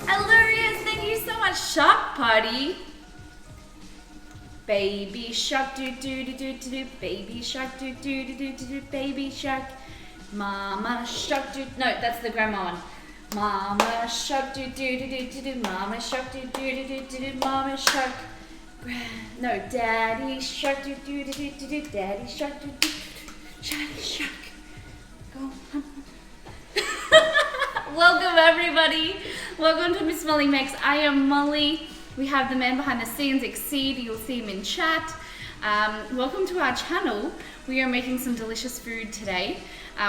Hilarious, thank you so much, Shark Party. Baby shark do do do do do do, baby shark do do do do do do, baby shark. Mama shark do, no, that's the grandma one. Mama shark do do do do do do, mama shark do do do do do do, mama shark. No, daddy shark do do do do do do, daddy shark do do, daddy shark. Go. Welcome everybody. Welcome to Miss Molly Makes. I am Molly. We have the man behind the scenes, Exceed. You'll see him in chat. Welcome to our channel. We are making some delicious food today.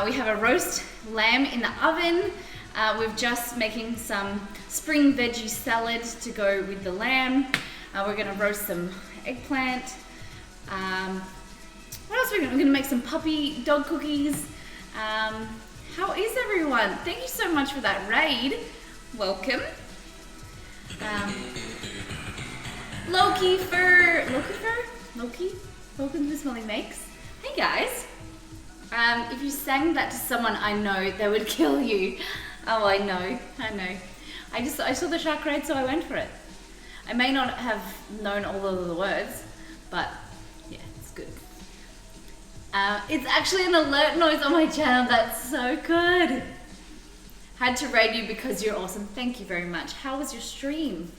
We have a roast lamb in the oven. We're just making some spring veggie salad to go with the lamb. We're gonna roast some eggplant. What else are we gonna? We're gonna make some puppy dog cookies. How is everyone? Thank you so much for that raid. Welcome. Loki, welcome to Miss Molly Makes. Hey guys. If you sang that to someone I know, they would kill you. Oh, I know. I saw the shark raid, so I went for it. I may not have known all of the words, but yeah, it's good. It's actually an alert noise on my channel. That's so good. Had to raid you because you're awesome. Thank you very much. How was your stream?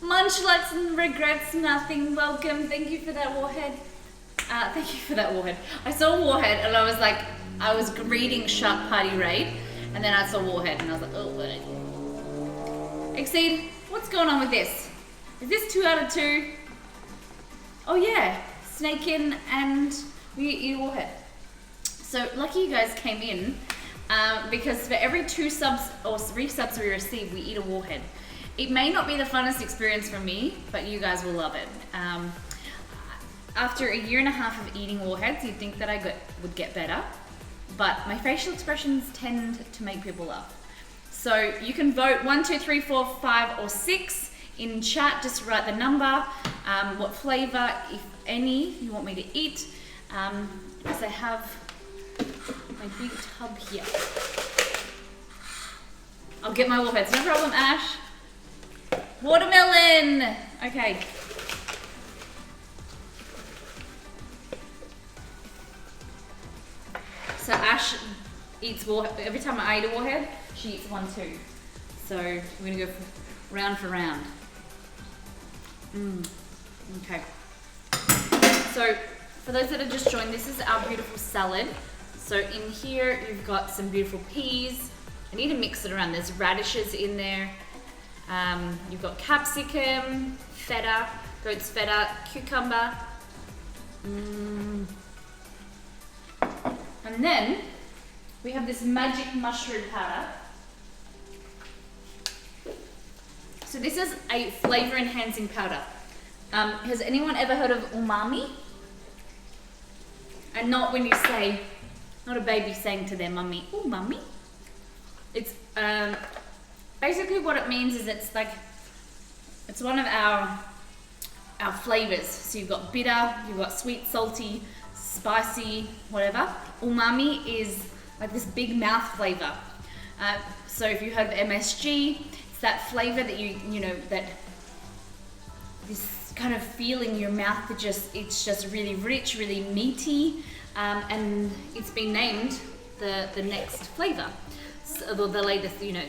Munchlets and regrets nothing. Welcome. Thank you for that warhead. Thank you for that warhead. I saw warhead and I was like, I was reading Shark Party raid, and then I saw warhead and I was like, oh, what? Exceed, what's going on with this? Is this 2 out of 2? Oh yeah, Snakein and we eat warhead. So lucky you guys came in, because for every 2 subs or resubs we receive, we eat a warhead. It may not be the funnest experience for me, but you guys will love it. After a year and a half of eating warheads, you'd think that I would get better, but my facial expressions tend to make people laugh. So you can vote 1, 2, 3, 4, 5, or 6 in chat. Just write the number, what flavor, if any, you want me to eat. Because I have my big tub here. I'll get my warheads, no problem, Ash. Watermelon. Okay. So Ash eats every time I eat a warhead, she eats one too. So we're gonna go round for round. Okay. So for those that have just joined, this is our beautiful salad. So in here you've got some beautiful peas. I need to mix it around. There's radishes in there. You've got capsicum, feta, goat's feta, cucumber. And then we have this magic mushroom powder. So this is a flavor enhancing powder. Has anyone ever heard of umami? And not when you say, not a baby saying to their mummy, "Oh, mummy." It's basically what it means is it's one of our flavors. So you've got bitter, you've got sweet, salty, spicy, whatever. Umami is like this big mouth flavor. So if you heard of MSG, it's that flavor that you know, that this kind of feeling in your mouth that it's just really rich, really meaty, and it's been named the next flavor. So the latest, you know,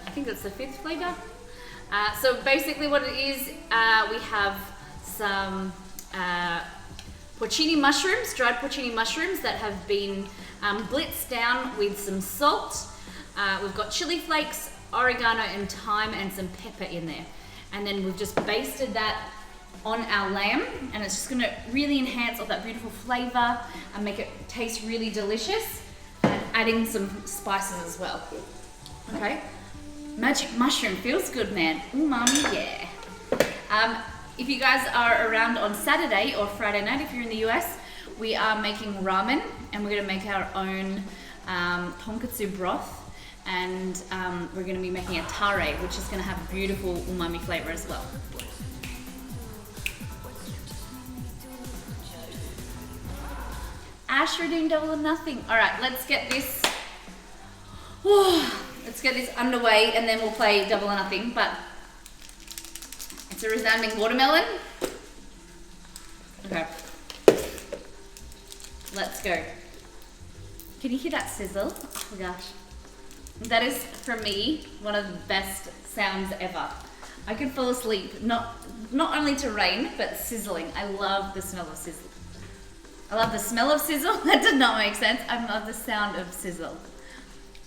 I think that's the 5th flavor. So basically what it is, we have some porcini mushrooms, dried porcini mushrooms that have been blitzed down with some salt. We've got chili flakes, oregano and thyme and some pepper in there. And then we've just basted that on our lamb, and it's just gonna really enhance all that beautiful flavor and make it taste really delicious, and adding some spices as well. Okay, magic mushroom feels good, man. Umami, yeah. If you guys are around on Saturday or Friday night, if you're in the US, we are making ramen, and we're gonna make our own tonkatsu broth, and we're gonna be making a tare, which is gonna have a beautiful umami flavor as well. Ash, we're doing double or nothing. All right, let's get this underway, and then we'll play double or nothing, but it's a resounding watermelon. Okay, let's go. Can you hear that sizzle? Oh my gosh. That is, for me, one of the best sounds ever. I could fall asleep, not only to rain, but sizzling. I love the smell of sizzle. I love the smell of sizzle. That did not make sense. I love the sound of sizzle.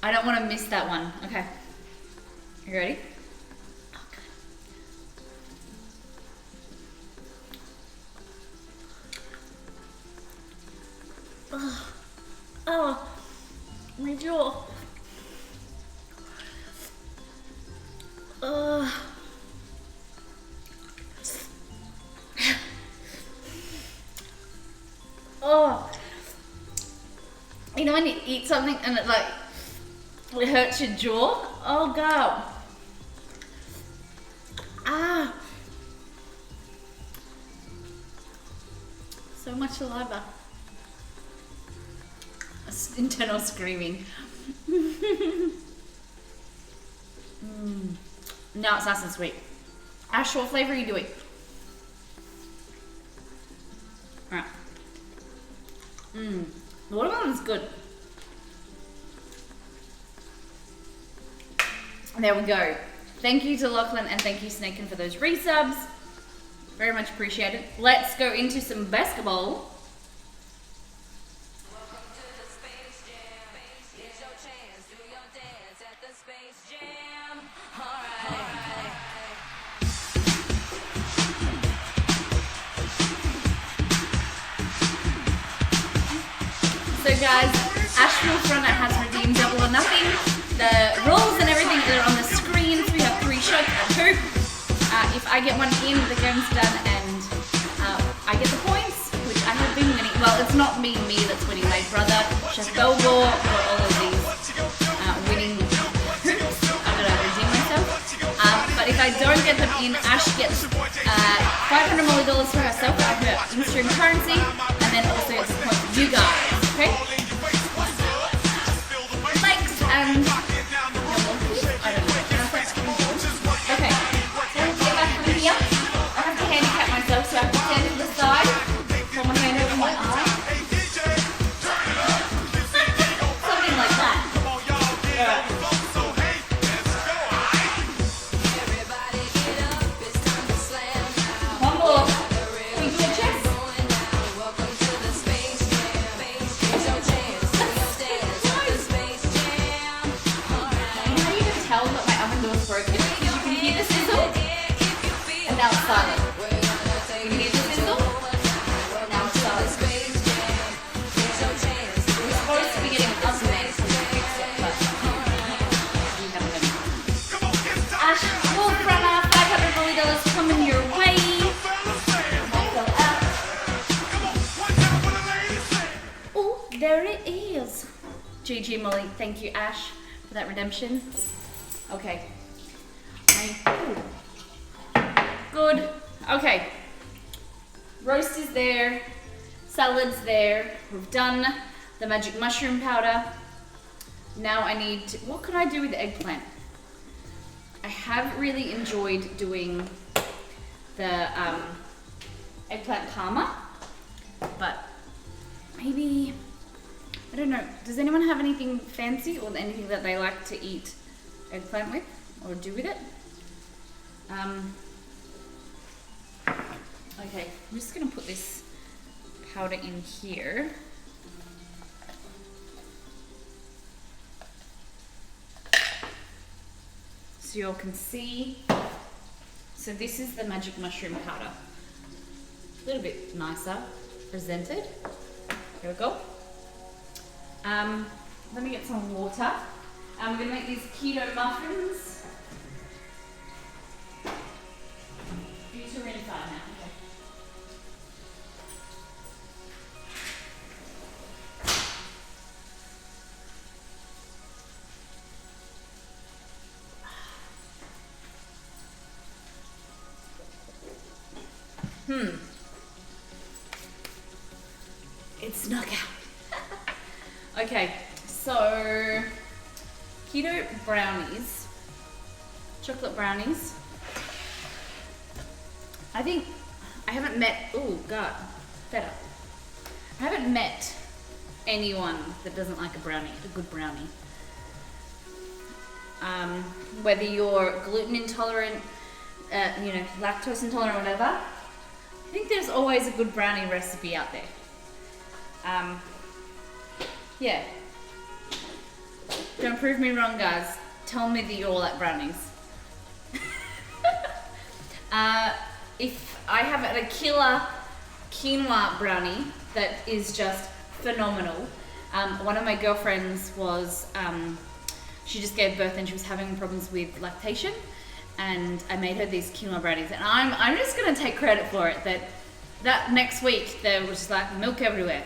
I don't want to miss that one. Okay. You ready? Okay. Oh, my jaw. Oh, you know when you eat something and it hurts your jaw? Oh God. So much saliva. Internal screaming. Now it's nice and sweet. Ash, what flavor are you doing? Alright. The watermelon is good. There we go. Thank you to Lachlan and thank you Snaken for those resubs. Very much appreciated. Let's go into some basketball. So guys, Asheville Runner has redeemed double or nothing. The rules and everything are on the screen. So we have 3 shots at hoop. If I get one in, the game's done, and I get the points, which I have been winning. Well, it's not me that's winning. My brother, Chef Belvor, got all of these winning hoops. I'm gonna redeem myself. But if I don't get them in, Ash gets $500 more for herself out of her in-stream currency, and then also it's a point for you guys. Okay? Likes and I don't know. Okay. there it is. GG Molly, thank you Ash for that redemption. Okay. Good. Okay. Roast is there. Salad's there. We've done the magic mushroom powder. Now I need to, what could I do with the eggplant? I have really enjoyed doing the eggplant parma, but maybe, I don't know, does anyone have anything fancy or anything that they like to eat eggplant with or do with it? Okay, I'm just gonna put this powder in here. So you all can see. So this is the magic mushroom powder. A little bit nicer presented. Here we go. Let me get some water. We're gonna make these keto muffins. You two are inside now. Okay. It snuck out. Okay, so keto brownies, chocolate brownies. I think I haven't met, oh God, better. I haven't met anyone that doesn't like a brownie, a good brownie. Whether you're gluten intolerant, you know, lactose intolerant, whatever, I think there's always a good brownie recipe out there. Yeah. Don't prove me wrong, guys. Tell me that you all like brownies. If I have a killer quinoa brownie that is just phenomenal. One of my girlfriends was, she just gave birth and she was having problems with lactation, and I made her these quinoa brownies, and I'm just gonna take credit for it that next week there was just like milk everywhere.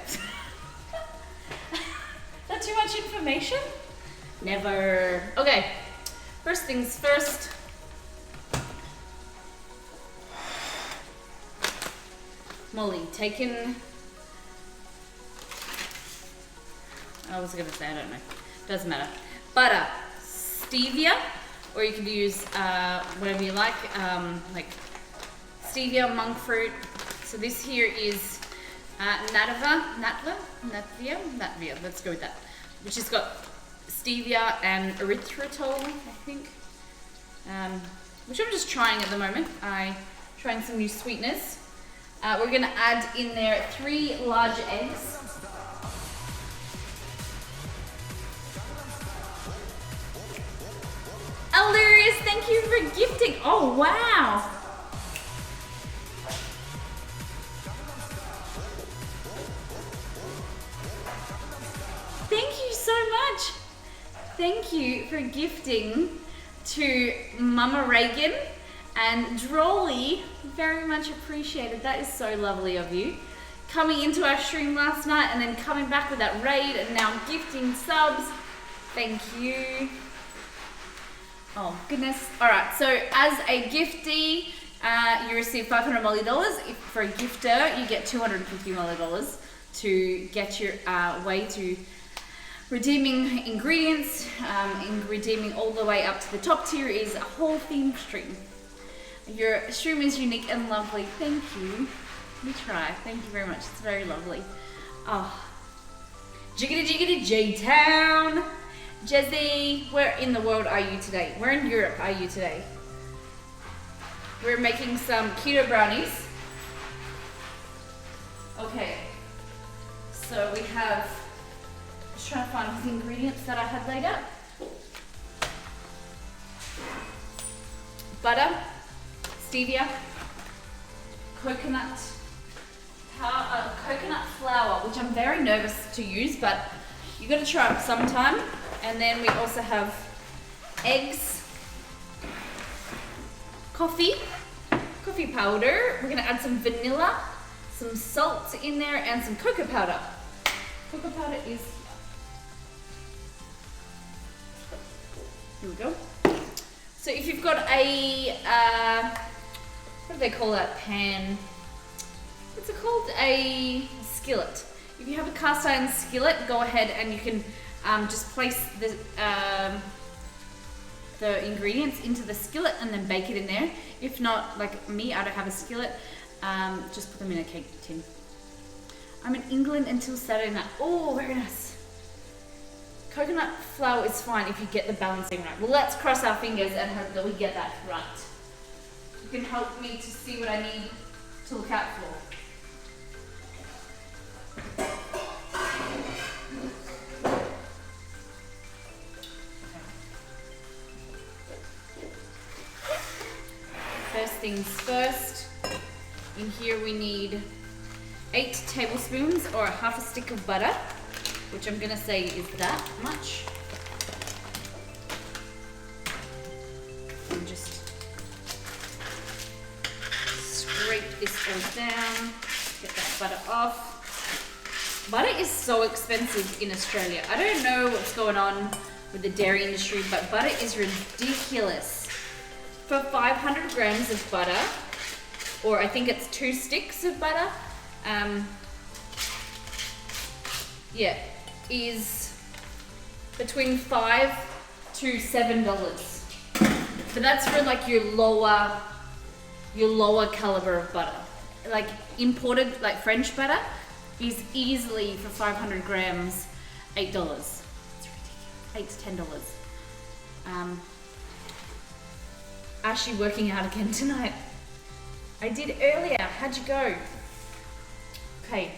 That too much information? Never. Okay, first things first. Molly, taken. I was gonna say, I don't know. Doesn't matter. Butter, stevia, or you can use whatever you like stevia, monk fruit. So this here is natvia. Let's go with that. Which has got stevia and erythritol, I think. Which I'm just trying at the moment. I'm trying some new sweeteners. We're gonna add in there 3 large eggs. Hilarious, thank you for gifting. Oh, wow. Thank you so much. Thank you for gifting to Mama Reagan and Drolly. Very much appreciated. That is so lovely of you. Coming into our stream last night and then coming back with that raid and now gifting subs. Thank you. Oh goodness. All right, so as a giftee, you receive $500 Molly dollars. If for a gifter, you get $250 Molly dollars to get your way to redeeming ingredients. Redeeming all the way up to the top tier is a whole theme stream. Your stream is unique and lovely. Thank you. We try. Thank you very much. It's very lovely. Oh, jiggity jiggity J-Town. Jezzy, where in the world are you today? Where in Europe are you today? We're making some keto brownies. Okay, so we have, just trying to find the ingredients that I had laid out. Butter, stevia, coconut flour, which I'm very nervous to use, but you got to try it sometime. And then we also have eggs, coffee powder. We're gonna add some vanilla, some salt in there, and some cocoa powder. Cocoa powder is, here we go. So if you've got a, what do they call that pan? What's it called? A skillet. If you have a cast iron skillet, go ahead and you can just place the ingredients into the skillet and then bake it in there. If not, like me, I don't have a skillet, just put them in a cake tin. I'm in England until Saturday night. Oh, very nice. Coconut flour is fine if you get the balancing right. Well, let's cross our fingers and hope that we get that right. You can help me to see what I need to look out for. First things first, in here we need 8 tablespoons or a half a stick of butter, which I'm gonna say is that much. And just scrape this all down, get that butter off. Butter is so expensive in Australia. I don't know what's going on with the dairy industry, but butter is ridiculous. For 500 grams of butter, or I think it's 2 sticks of butter, yeah, is between $5 to $7. But that's for like your lower caliber of butter. Like imported, like French butter, is easily for 500 grams, $8. It's ridiculous. $8 to $10. Actually working out again tonight. I did earlier. How'd you go? Okay.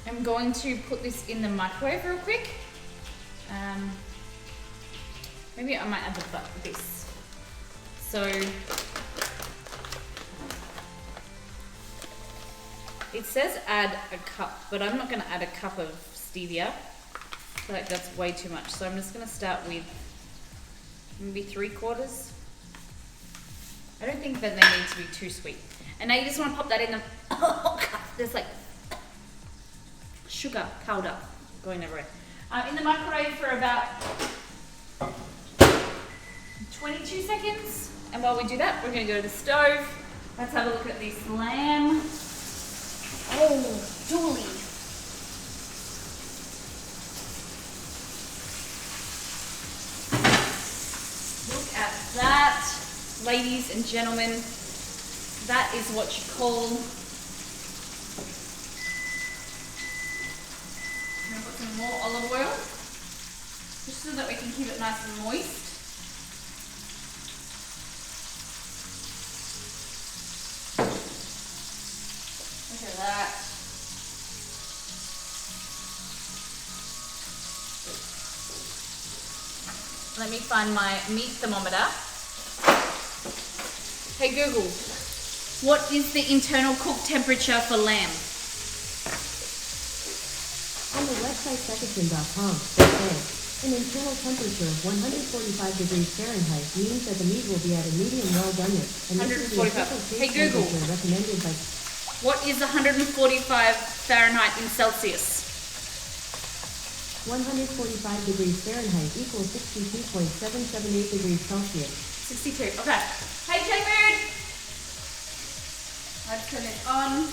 I'm going to put this in the microwave real quick. Maybe I might add this. So it says add a cup, but I'm not going to add a cup of stevia. I feel like that's way too much. So I'm just going to start with maybe 3/4. I don't think that they need to be too sweet. And now you just want to pop that in the, oh God, there's like sugar powder going everywhere. In the microwave for about 22 seconds. And while we do that, we're going to go to the stove. Let's have a look at this lamb. Oh, Julie. Look at that, ladies and gentlemen. That is what you call. I'm going to put some more olive oil, just so that we can keep it nice and moist. Look at that. Let me find my meat thermometer. Hey Google, what is the internal cook temperature for lamb? On the website Veggies.com, they say, an internal temperature of 145 degrees Fahrenheit means that the meat will be at a medium well doneness, and this is the official Hey safe Google, temperature recommended by. what is 145 Fahrenheit in Celsius? 145 degrees Fahrenheit equals 62.778 degrees Celsius. 62, okay. Hey J-Bird! Let's turn it on.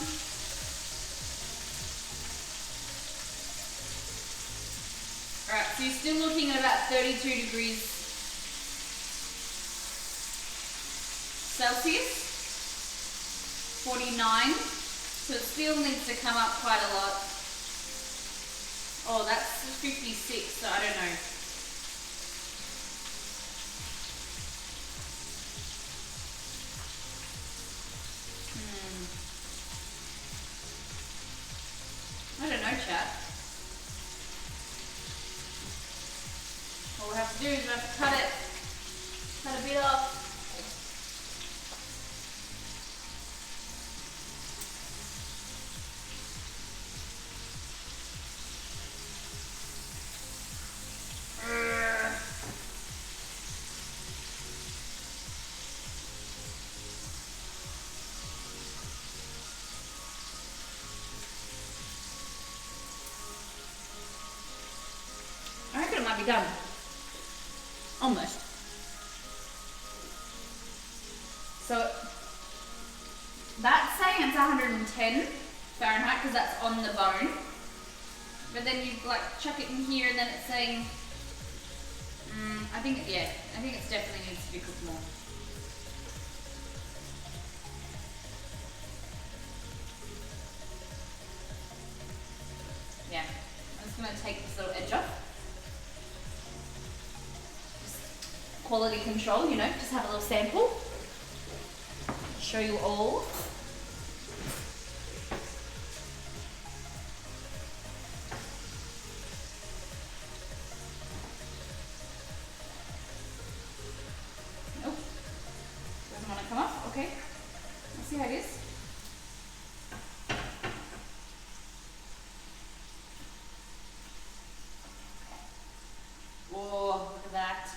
Alright, so you're still looking at about 32 degrees Celsius. 49. So it still needs to come up quite a lot. Oh, that's 56, so I don't know. I don't know, chat. What we'll have to do is we'll have to cut a bit off. might be done. Almost. So that's saying it's 110 Fahrenheit because that's on the bone. But then you like chuck it in here and then it's saying, I think it definitely needs to be cooked more. Yeah, I'm just gonna take this little edge off. Just quality control, you know, just have a little sample. Show you all. Nope. Doesn't want to come off. Okay. Let's see how it is. Whoa, look at that.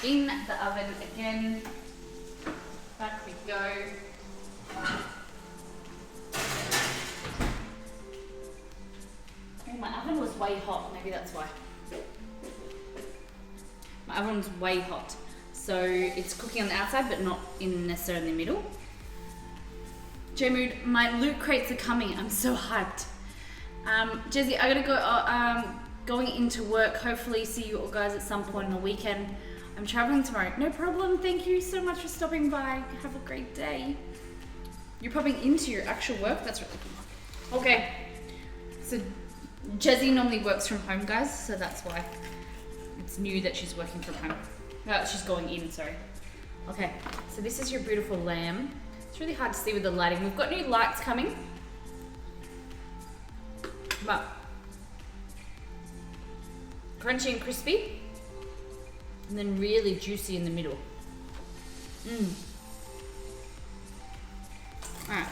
In the oven again. Back we go. Oh, my oven was way hot. Maybe that's why. My oven's way hot. So it's cooking on the outside, but not in necessarily in the middle. J-Mood, my loot crates are coming. I'm so hyped. Jezzy, I gotta go. Going into work. Hopefully see you all guys at some point on the weekend. I'm traveling tomorrow. No problem. Thank you so much for stopping by. Have a great day. You're popping into your actual work? That's really cool. Okay. So Jezzy normally works from home, guys. So that's why it's new that she's working from home. She's going in, sorry. Okay. So this is your beautiful lamb. It's really hard to see with the lighting. We've got new lights coming. But crunchy and crispy. And then really juicy in the middle. Alright.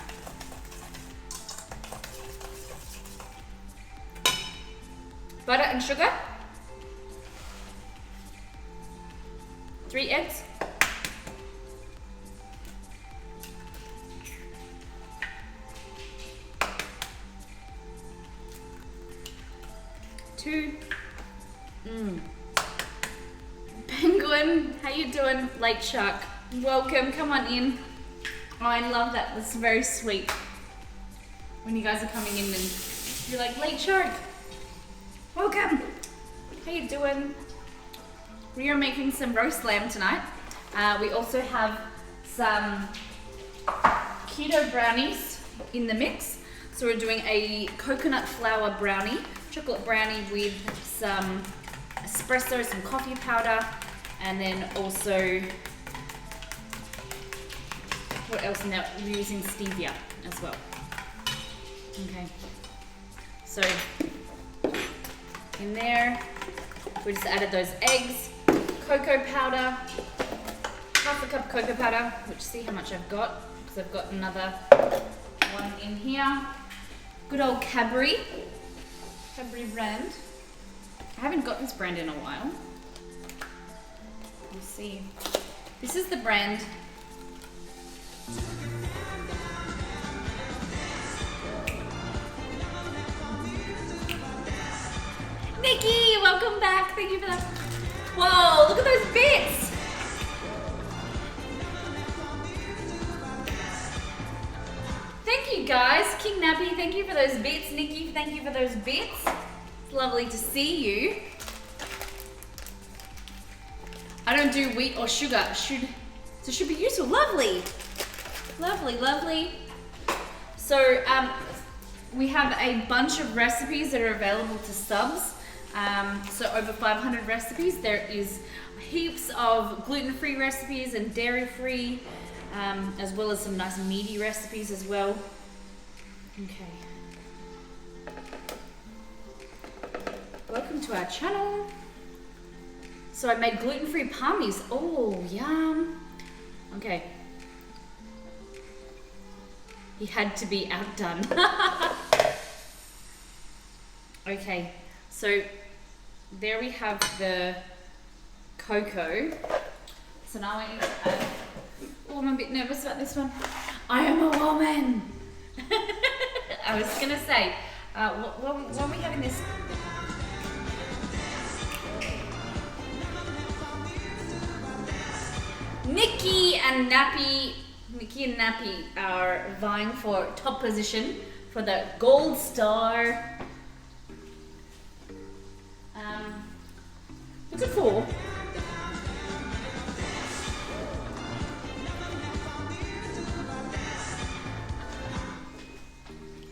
Butter and sugar. 3 eggs. Two. Penguin, how you doing? Lake Shark, welcome, come on in. Oh, I love that, that's very sweet. When you guys are coming in and you're like, Lake Shark, welcome. How you doing? We are making some roast lamb tonight. We also have some keto brownies in the mix. So we're doing a coconut flour brownie, chocolate brownie with some espresso, some coffee powder, and then also, what else now? We're using stevia as well. Okay, so in there, we just added those eggs, cocoa powder, half a cup cocoa powder, which see how much I've got, because I've got another one in here. Good old Cadbury brand. I haven't got this brand in a while. Let's see. This is the brand. Nikki, welcome back. Thank you for that. Whoa, look at those bits. Thank you guys. King Nappy, thank you for those bits. Nikki, thank you for those bits. It's lovely to see you. I don't do wheat or sugar. Should be useful. Lovely. Lovely, lovely. So we have a bunch of recipes that are available to subs. So over 500 recipes. There is heaps of gluten-free recipes and dairy-free, as well as some nice meaty recipes as well. Okay. Welcome to our channel. So I made gluten-free palmies. Oh, yum. Okay. He had to be outdone. Okay, so there we have the cocoa. So now I need to add, oh, I'm a bit nervous about this one. I am a woman. I was gonna say, when are we having this? Nikki and Nappy are vying for top position for the gold star. What's it for?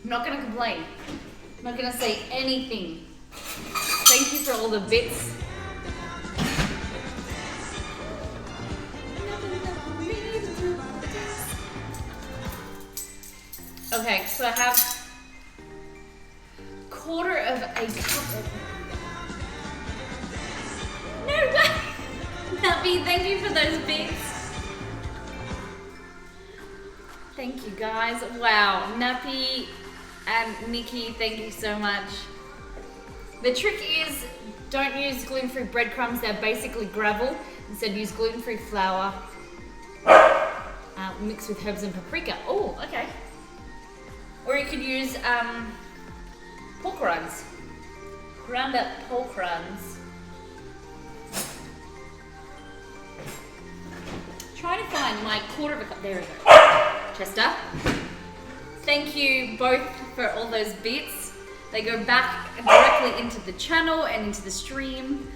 I'm not gonna complain. I'm not gonna say anything. Thank you for all the bits. Okay, so I have quarter of a cup of... No way! Nappy, thank you for those bits. Thank you guys. Wow, Nappy and Nikki, thank you so much. The trick is, don't use gluten-free breadcrumbs, they're basically gravel. Instead use gluten-free flour mixed with herbs and paprika. Oh, okay. Or you could use pork rinds. Ground up pork rinds. Trying to find my quarter of a cup. There we go. Chester. Thank you both for all those bits. They go back directly into the channel and into the stream.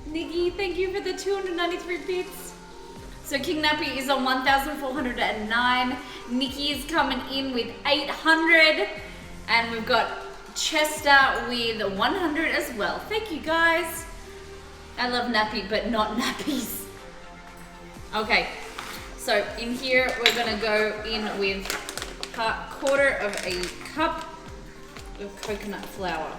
Nikki, thank you for the 293 bits. So King Nappy is on 1,409. Nikki is coming in with 800. And we've got Chester with 100 as well. Thank you guys. I love Nappy, but not nappies. Okay, so in here we're gonna go in with a quarter of a cup of coconut flour.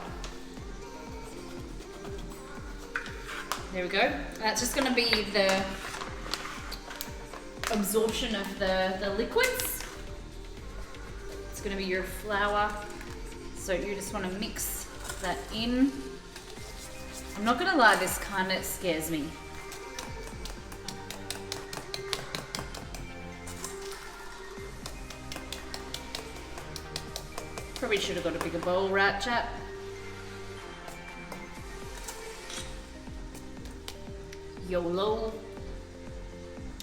There we go. That's just gonna be the absorption of the liquids. It's gonna be your flour. So you just wanna mix that in. I'm not gonna lie, this kind of scares me. Probably should have got a bigger bowl, right, chat? YOLO.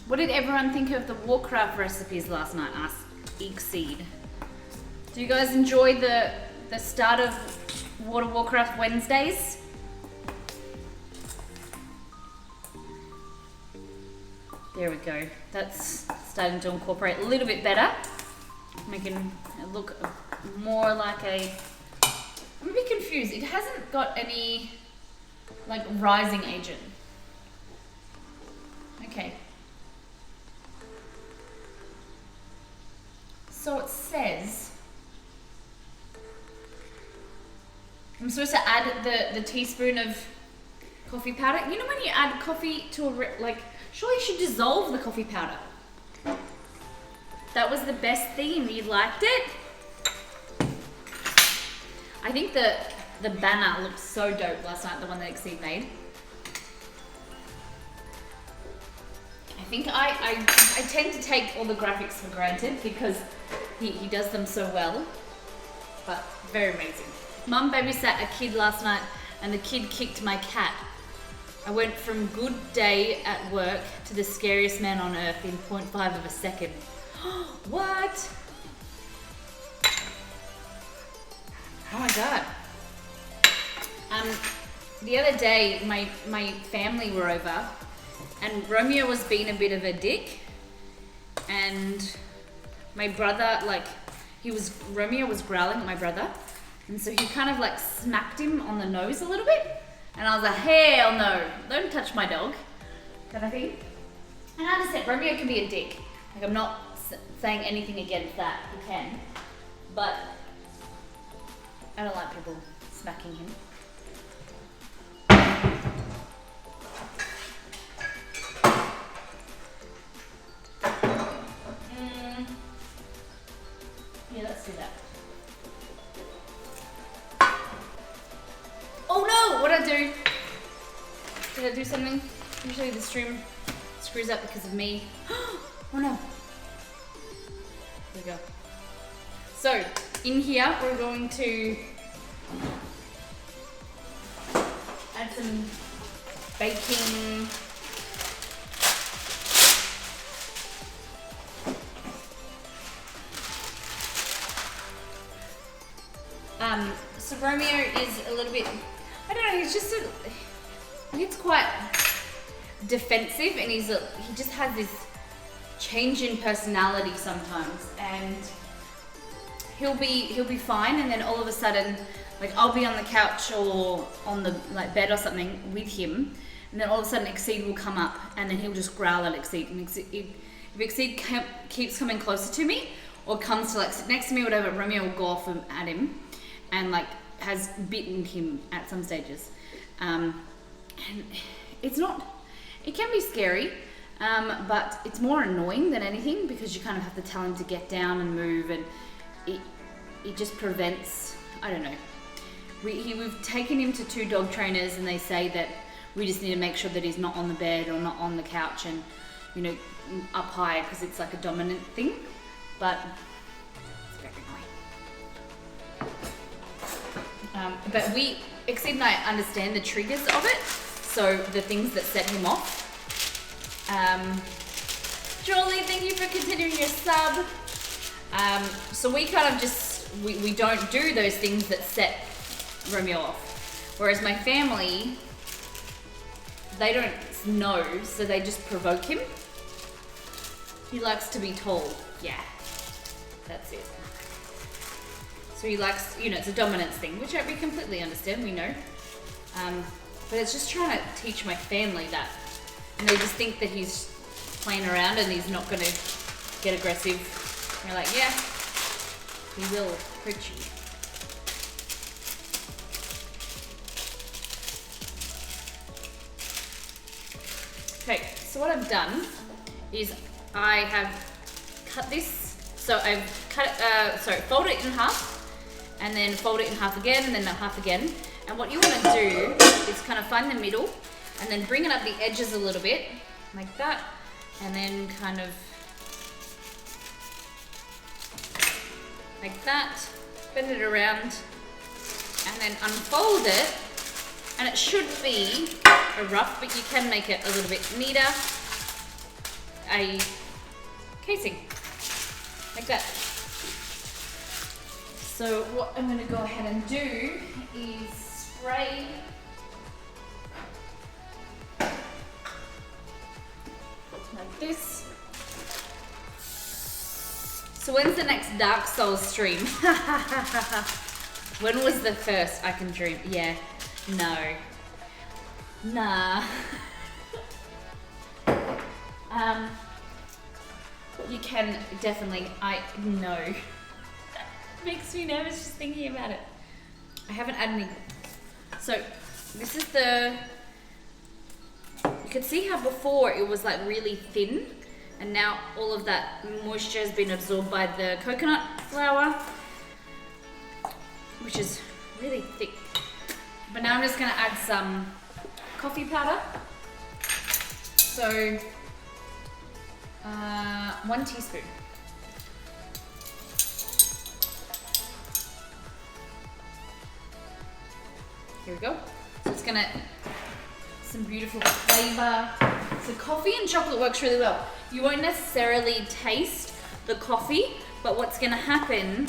What did everyone think of the Warcraft recipes last night? Asked Exceed. Do you guys enjoy the start of World of Warcraft Wednesdays? There we go. That's starting to incorporate a little bit better. Making it look more like a... I'm a bit confused. It hasn't got any like rising agent. Okay. So it says I'm supposed to add the teaspoon of coffee powder. You know when you add coffee to a surely you should dissolve the coffee powder. That was the best theme. You liked it? I think the banner looked so dope last night, the one that Exceed made. I think I tend to take all the graphics for granted because he does them so well, but very amazing. Mum babysat a kid last night and the kid kicked my cat. I went from good day at work to the scariest man on earth in 0.5 of a second. What? Oh my god. The other day my family were over and Romeo was being a bit of a dick, and my brother, Romeo was growling at my brother, and so he kind of like smacked him on the nose a little bit, and I was like, hell no, don't touch my dog, kind of thing. And I understand, Romeo can be a dick. Like, I'm not saying anything against that, he can, but I don't like people smacking him. Yeah, let's do that. Oh no, what'd I do? Did I do something? Usually the stream screws up because of me. Oh no. There we go. So, in here we're going to add some baking. So Romeo is a little bit, I don't know, he's just he's quite defensive, and he just has this change in personality sometimes, and he'll be fine, and then all of a sudden, like, I'll be on the couch or on the bed or something with him, and then all of a sudden Exceed will come up, and then he'll just growl at Exceed, and if Exceed keeps coming closer to me or comes to like sit next to me or whatever, Romeo will go off at him and like has bitten him at some stages. And it's not, it can be scary, but it's more annoying than anything, because you kind of have to tell him to get down and move, and it just prevents, I don't know. We've taken him to 2 dog trainers, and they say that we just need to make sure that he's not on the bed or not on the couch and, you know, up high, because it's like a dominant thing, but it's very annoying. But Exceed and I understand the triggers of it, so the things that set him off. Jolie, thank you for continuing your sub. So we kind of just, we don't do those things that set Romeo off. Whereas my family, they don't know, so they just provoke him. He likes to be told, yeah, that's it. So he likes, you know, it's a dominance thing, which we completely understand, we know. But it's just trying to teach my family that. And they just think that he's playing around and he's not going to get aggressive. And you're like, yeah, he will hurt you. Okay, so what I've done is I have cut this. So I've cut it, fold it in half, and then fold it in half again, and then half again. And what you want to do is kind of find the middle, and then bring it up the edges a little bit, like that, and then kind of like that, bend it around, and then unfold it, and it should be a rough, but you can make it a little bit neater, a casing, like that. So what I'm going to go ahead and do is spray like this. So when's the next Dark Souls stream? When was the first? I can dream. Yeah. No. Nah. You can definitely, no. Makes me nervous just thinking about it. I haven't added any. So this is you could see how before it was like really thin, and now all of that moisture has been absorbed by the coconut flour, which is really thick. But now I'm just gonna add some coffee powder. So 1 teaspoon. Here we go. So it's gonna, some beautiful flavor. So coffee and chocolate works really well. You won't necessarily taste the coffee, but what's gonna happen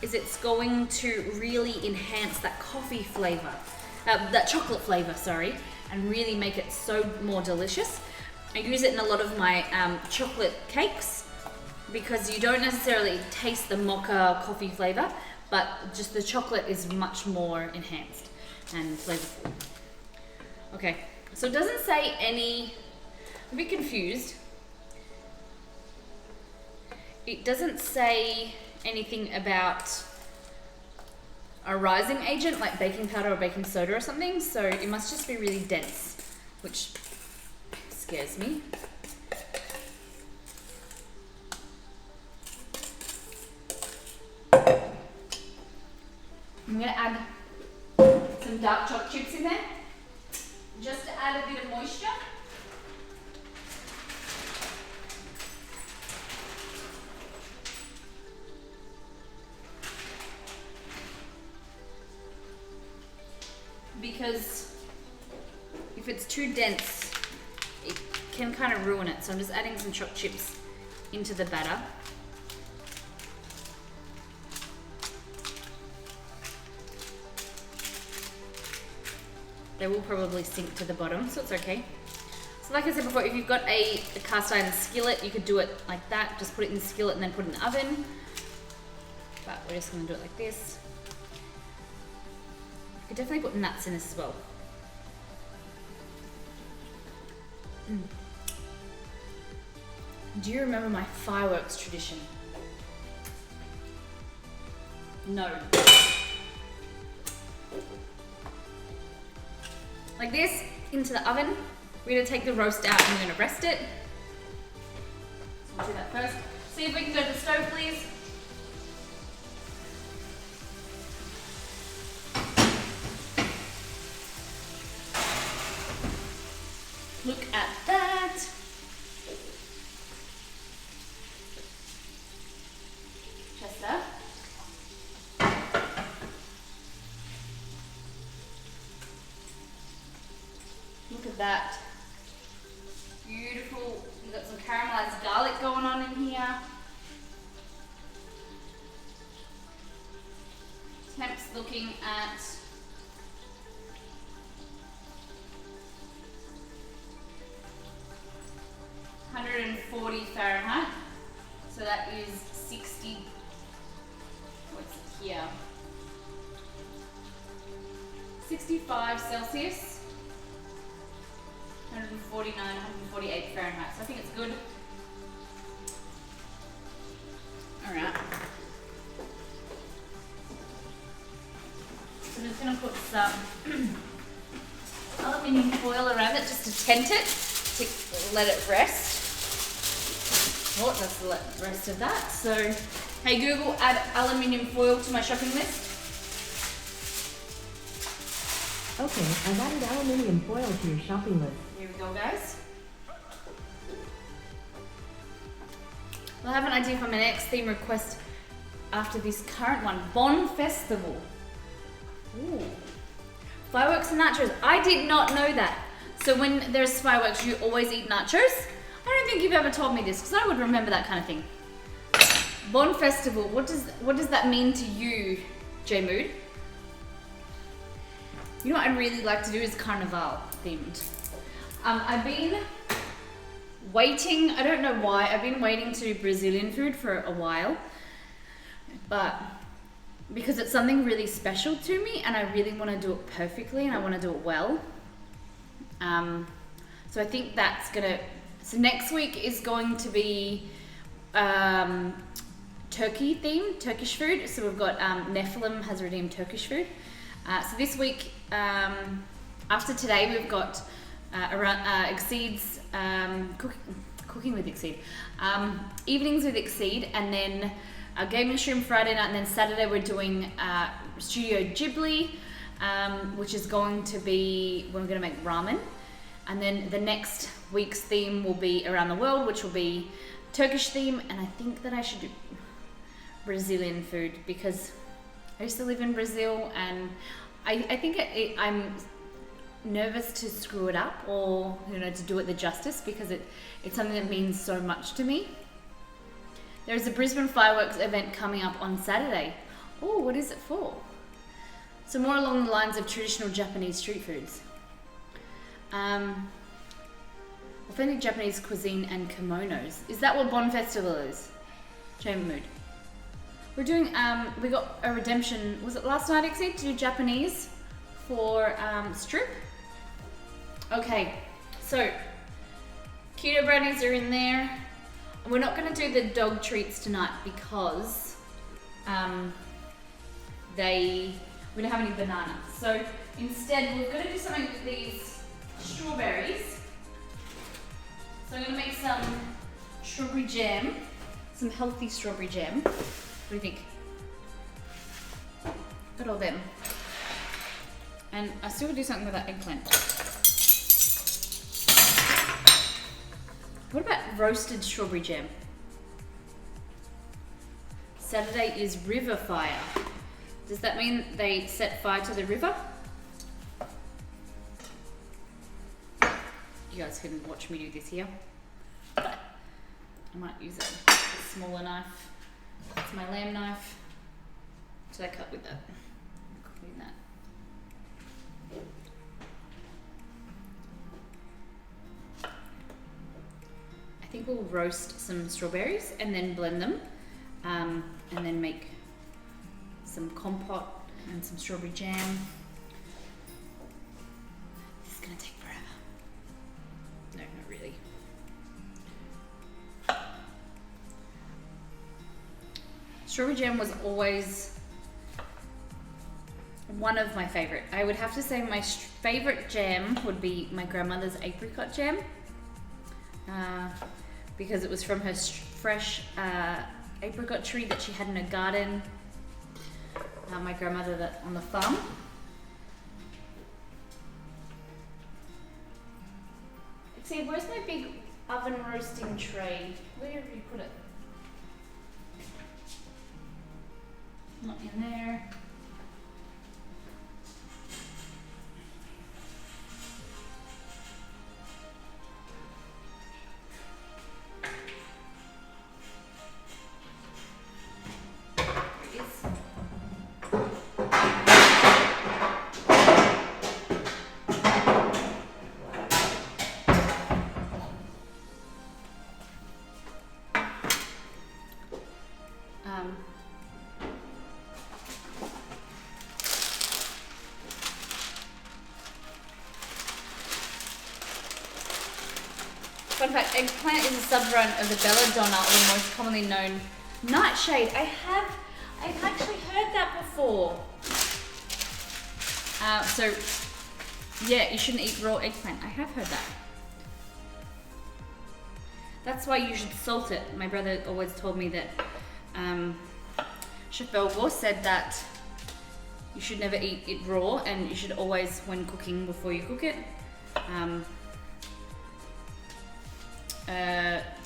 is it's going to really enhance that coffee flavor, that chocolate flavor, sorry, and really make it so more delicious. I use it in a lot of my chocolate cakes, because you don't necessarily taste the mocha coffee flavor, but just the chocolate is much more enhanced and flavorful. Okay, so it doesn't say any, I'm a bit confused. It doesn't say anything about a rising agent like baking powder or baking soda or something, so it must just be really dense, which scares me. I'm gonna add some dark chocolate chips in there. just to add a bit of moisture. Because if it's too dense, it can kind of ruin it. So I'm just adding some chopped chips into the batter. They will probably sink to the bottom, so it's okay. So like I said before, if you've got a cast iron skillet, you could do it like that. Just put it in the skillet and then put it in the oven. But we're just gonna do it like this. You could definitely put nuts in this as well. Do you remember my fireworks tradition? No. Like this, into the oven. We're gonna take the roast out and we're gonna rest it. So we'll do that first. See if we can go to the stove, please. Look at that. Chester. Look at that. Beautiful. You've got some caramelized garlic going on in here. Temps looking at 140 Fahrenheit. So that is 60, what's it here? 65 Celsius. 149, 148 Fahrenheit. So I think it's good. All right. So I'm just gonna put some aluminium foil around it just to tent it, to let it rest. Oh, that's the rest of that. So, hey Google, add aluminium foil to my shopping list. Okay, I've added aluminium foil to your shopping list. Here we go, guys. Well, I have an idea for my next theme request after this current one. Bon Festival. Ooh. Fireworks and nachos. I did not know that. So when there's fireworks, you always eat nachos? I don't think you've ever told me this, because I would remember that kind of thing. Bon Festival, what does that mean to you, J Mood? You know what I'd really like to do is carnival themed. I've been waiting, I don't know why, I've been waiting to do Brazilian food for a while, but because it's something really special to me and I really want to do it perfectly and I want to do it well. So I think that's gonna, so next week is going to be Turkey themed, Turkish food. So we've got Nephilim has redeemed Turkish food. So this week, after today, we've got Exceed's cooking with Exceed, evenings with Exceed, and then Game Mushroom Friday night, and then Saturday we're doing Studio Ghibli, which is going to be, we're going to make ramen, and then the next week's theme will be around the world, which will be Turkish theme, and I think that I should do Brazilian food because I used to live in Brazil, and I think I'm nervous to screw it up or to do it the justice because it's something that means so much to me. There's a Brisbane fireworks event coming up on Saturday. Oh, what is it for? So more along the lines of traditional Japanese street foods. Authentic Japanese cuisine and kimonos. Is that what Bon Festival is? Chamber Mood. We're doing, we got a redemption, was it last night, Exceed, to do Japanese for strip? Okay, so keto brownies are in there. We're not going to do the dog treats tonight because we don't have any bananas. So instead, we're going to do something with these strawberries. So I'm going to make some strawberry jam, some healthy strawberry jam. What do you think? Look at all them. And I still would do something with that eggplant. What about roasted strawberry jam? Saturday is river fire. Does that mean they set fire to the river? You guys can watch me do this here. But I might use a smaller knife. It's my lamb knife. Should I cut with that? Cut with that. I think we'll roast some strawberries and then blend them, and then make some compote and some strawberry jam. This is gonna take forever. No, not really. Strawberry jam was always one of my favorite. I would have to say my favorite jam would be my grandmother's apricot jam, because it was from her fresh apricot tree that she had in her garden. My grandmother that on the farm. Let's see, where's my big oven roasting tray? Where did we put it? Not in there. Fun fact, eggplant is a subrun of the belladonna, or the most commonly known nightshade. I've actually heard that before. So yeah, you shouldn't eat raw eggplant. I have heard that. That's why you should salt it. My brother always told me that Chef Belvoir said that you should never eat it raw, and you should always, when cooking, before you cook it,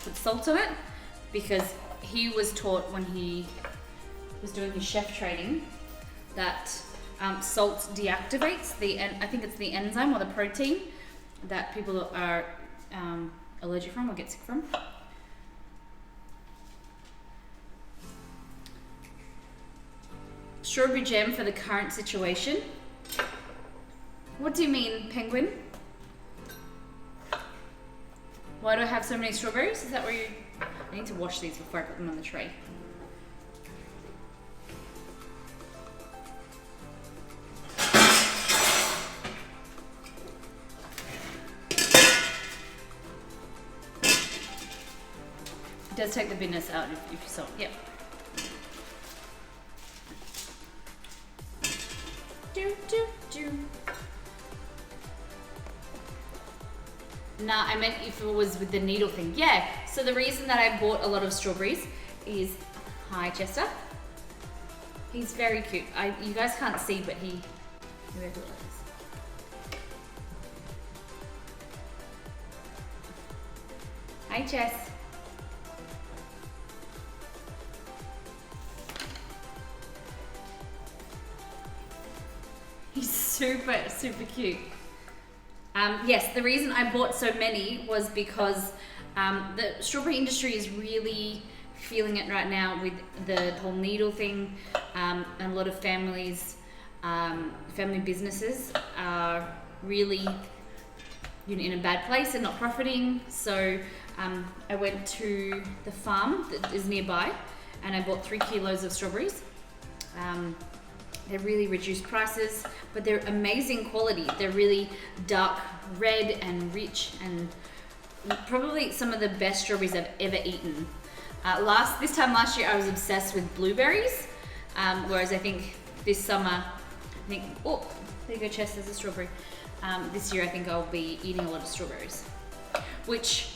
put salt on it, because he was taught when he was doing his chef training that salt deactivates I think it's the enzyme or the protein that people are allergic from or get sick from. Strawberry jam for the current situation. What do you mean, Penguin? Why do I have so many strawberries? Is that where you... I need to wash these before I put them on the tray. It does take the bitterness out if you salt. Yep. Nah, I meant if it was with the needle thing. Yeah, so the reason that I bought a lot of strawberries is... Hi, Chester. He's very cute. You guys can't see, but he... Maybe I do it like this. Hi, Chess. He's super, super cute. Yes, the reason I bought so many was because the strawberry industry is really feeling it right now with the whole needle thing, and a lot of families, family businesses are really in a bad place and not profiting. So I went to the farm that is nearby and I bought 3 kilos of strawberries. They're really reduced prices, but they're amazing quality. They're really dark red and rich, and probably some of the best strawberries I've ever eaten. This time last year I was obsessed with blueberries, whereas I think this summer, oh, there you go, Chess, there's a strawberry. This year I think I'll be eating a lot of strawberries, which,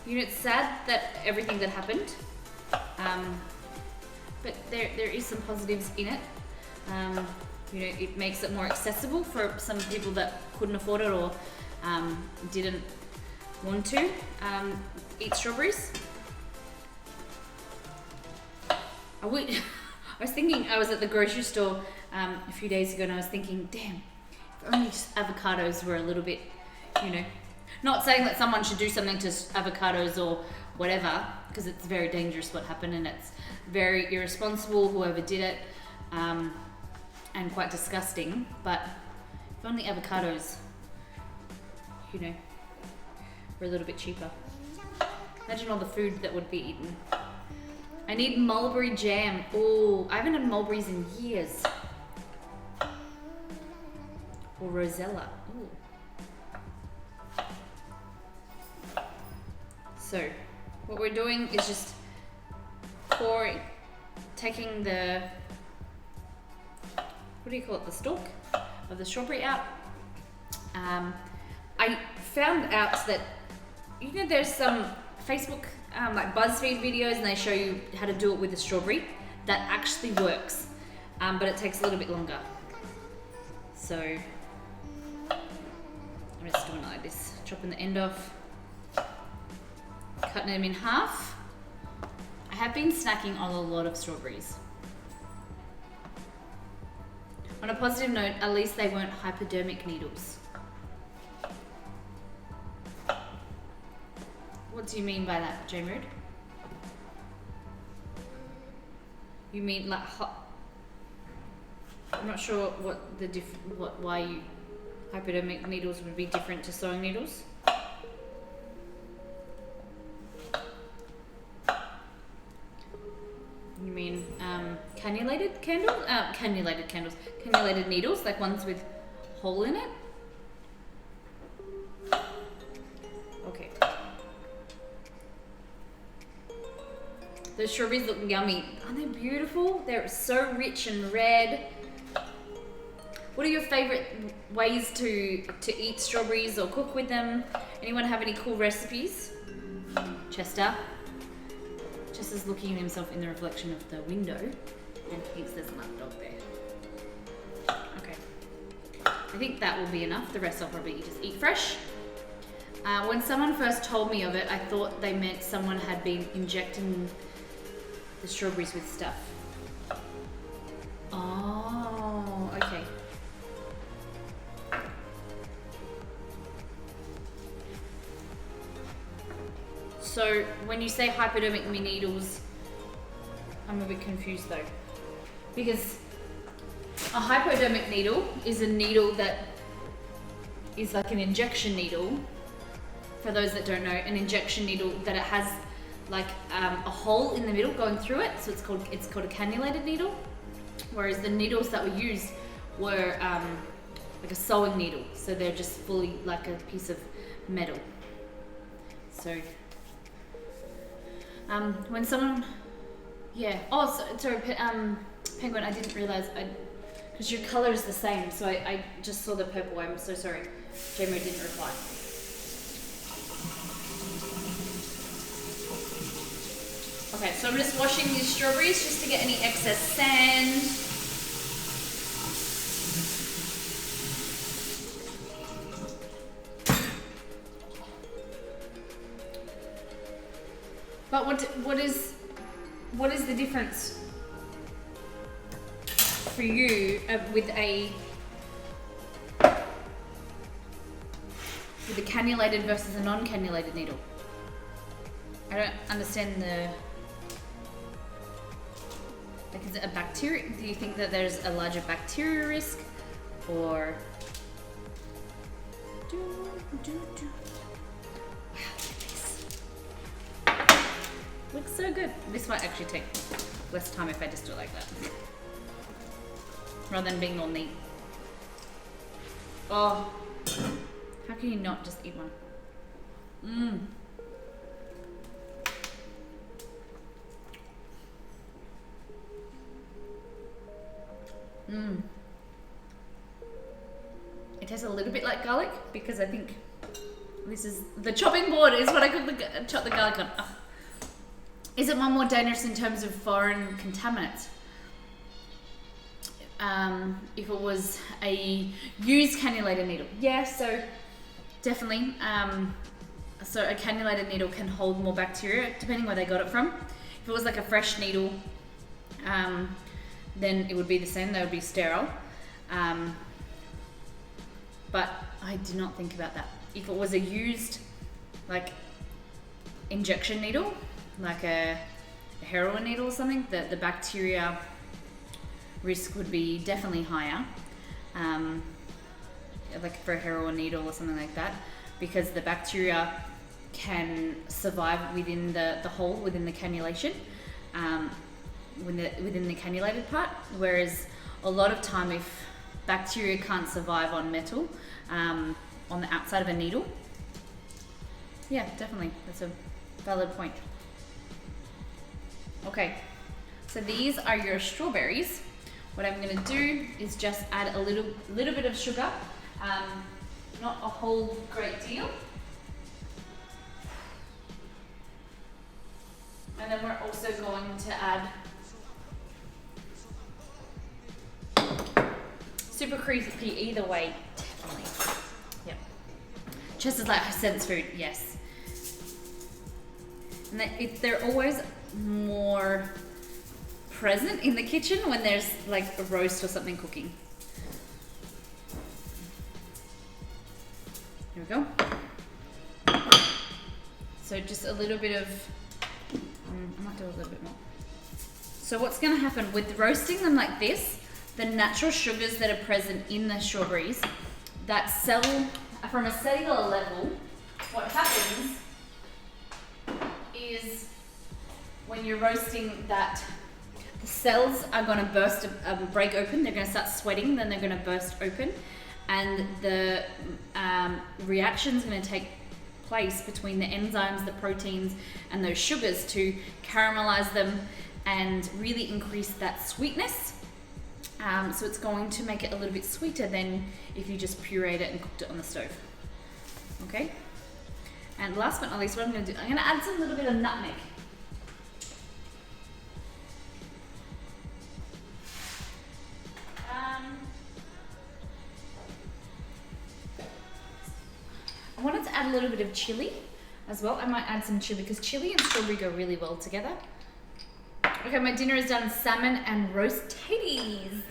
it's sad that everything that happened, but there is some positives in it. It makes it more accessible for some people that couldn't afford it or didn't want to eat strawberries. I was thinking, I was at the grocery store a few days ago and I was thinking, damn, if only avocados were a little bit, you know, not saying that someone should do something to avocados or whatever, because it's very dangerous what happened and it's very irresponsible, whoever did it, and quite disgusting, but if only avocados, you know, were a little bit cheaper. Imagine all the food that would be eaten. I need mulberry jam. Oh, I haven't had mulberries in years. Or rosella. Ooh. So, what we're doing is just taking the, what do you call it, the stalk of the strawberry out. I found out that, you know, there's some Facebook like BuzzFeed videos and they show you how to do it with the strawberry. That actually works, but it takes a little bit longer. So I'm just doing it like this, chopping the end off, cutting them in half. I have been snacking on a lot of strawberries. On a positive note, at least they weren't hypodermic needles. What do you mean by that, J-Mood? You mean like hot? I'm not sure what the why you hypodermic needles would be different to sewing needles. You mean cannulated candles? Cannulated needles, like ones with hole in it? Okay. Those strawberries look yummy. Aren't they beautiful? They're so rich and red. What are your favorite ways to eat strawberries or cook with them? Anyone have any cool recipes? Chester's looking at himself in the reflection of the window and thinks there's a dog there. Okay. I think that will be enough. The rest I'll probably just eat fresh. When someone first told me of it, I thought they meant someone had been injecting the strawberries with stuff. Oh, okay. So when you say hypodermic needles, I'm a bit confused though. Because a hypodermic needle is a needle that is like an injection needle. For those that don't know, an injection needle that it has like a hole in the middle going through it, so it's called a cannulated needle. Whereas the needles that were used were like a sewing needle, so they're just fully like a piece of metal. So when someone, yeah. Oh, sorry, Penguin. I didn't realize because your color is the same, so I just saw the purple. I'm so sorry. Jamie didn't reply. Okay, so I'm just washing these strawberries just to get any excess sand. But what is the difference for you with a cannulated versus a non-cannulated needle? I don't understand like, is it a bacteria? Do you think that there's a larger bacteria risk, or? Looks so good. This might actually take less time if I just do it like that, rather than being all neat. Oh, how can you not just eat one? Mmm. Mmm. It tastes a little bit like garlic because I think this is the chopping board is what I chop the garlic on. Oh. Is it one more dangerous in terms of foreign contaminants? If it was a used cannulated needle, yeah. So definitely, so a cannulated needle can hold more bacteria depending where they got it from. If it was like a fresh needle, then it would be the same, they would be sterile. But I did not think about that. If it was a used like injection needle, like a heroin needle or something, the bacteria risk would be definitely higher, like for a heroin needle or something like that, because the bacteria can survive within the hole, within the cannulation, within the cannulated part, whereas a lot of time if bacteria can't survive on metal, on the outside of a needle, yeah, definitely, that's a valid point. Okay, so these are your strawberries. What I'm going to do is just add a little bit of sugar, not a whole great deal. And then we're also going to add super crispy either way, definitely. Yep. Just as like I said, it's food, yes. And they're always more present in the kitchen when there's like a roast or something cooking. Here we go. So just a little bit of, I might do a little bit more. So what's going to happen with roasting them like this, the natural sugars that are present in the strawberries, that cell, from a cellular level, what happens is when you're roasting that, the cells are going to break open, they're going to start sweating, then they're going to burst open, and the reaction's going to take place between the enzymes, the proteins, and those sugars to caramelize them and really increase that sweetness. So it's going to make it a little bit sweeter than if you just pureed it and cooked it on the stove. Okay? And last but not least, what I'm going to do, I'm going to add some little bit of nutmeg. I wanted to add a little bit of chili as well. I might add some chili because chili and strawberry go really well together. Okay, my dinner is done. Salmon and roast tatties.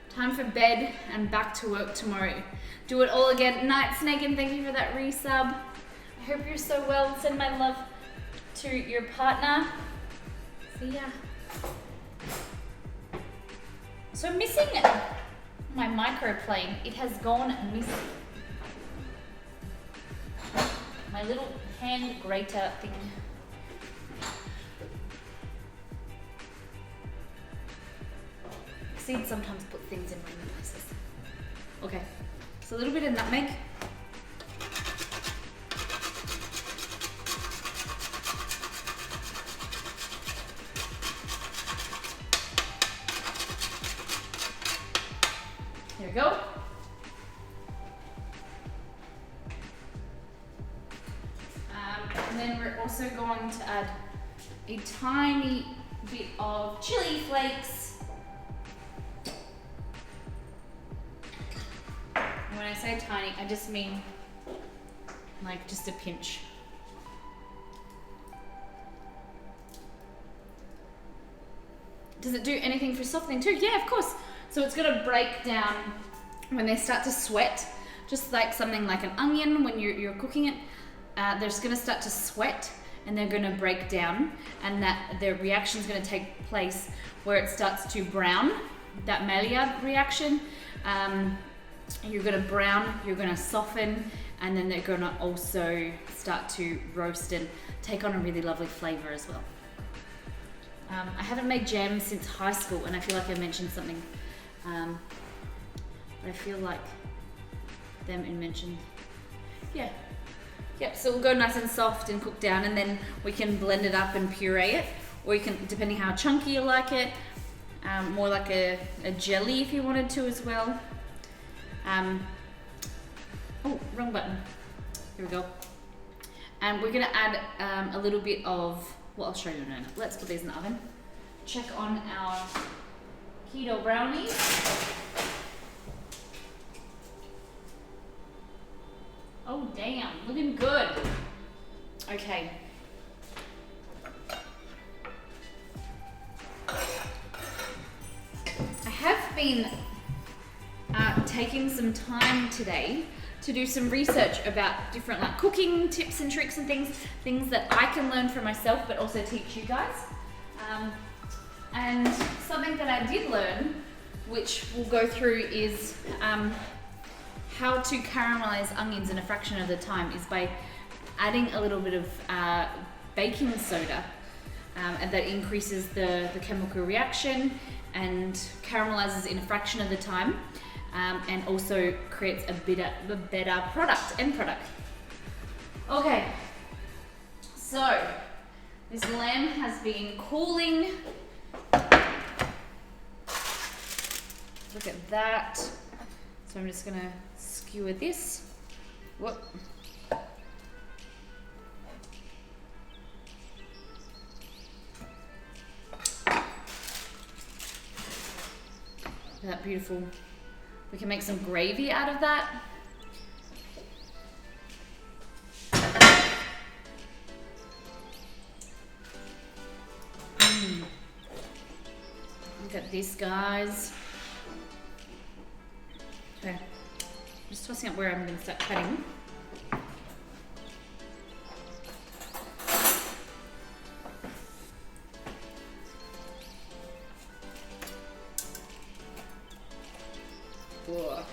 Time for bed and back to work tomorrow. Do it all again. Night Snake, and thank you for that resub. I hope you're so well. Send my love to your partner. See ya. So I'm missing my microplane. It has gone missing. My little hand grater thing. Seeds sometimes put things in random places. Okay, so a little bit of nutmeg. There we go. And then we're also going to add a tiny bit of chili flakes. And when I say tiny, I just mean like just a pinch. Does it do anything for softening too? Yeah, of course. So it's going to break down when they start to sweat, just like something like an onion when you're cooking it. They're just going to start to sweat and they're going to break down, and that the reaction is going to take place where it starts to brown, that Maillard reaction. You're going to brown, you're going to soften, and then they're going to also start to roast and take on a really lovely flavor as well. I haven't made jam since high school, and I feel like I mentioned something, but I feel like them in mentioned, yeah. Yep, so we'll go nice and soft and cook down, and then we can blend it up and puree it, or you can, depending how chunky you like it, more like a jelly if you wanted to as well. Oh, wrong button. Here we go. And we're gonna add a little bit of, well, I'll show you in a minute. Let's put these in the oven. Check on our keto brownies. Oh damn, looking good. Okay. I have been taking some time today to do some research about different like cooking tips and tricks and things that I can learn for myself, but also teach you guys. And something that I did learn, which we'll go through, is how to caramelize onions in a fraction of the time is by adding a little bit of baking soda, and that increases the chemical reaction and caramelizes in a fraction of the time, and also creates a better end product. Okay, so this lamb has been cooling. Look at that. So I'm just gonna skewer this. Whoop. Isn't that beautiful? We can make some gravy out of that. Look at this, guys. Okay, just tossing up where I'm going to start cutting. Whoa.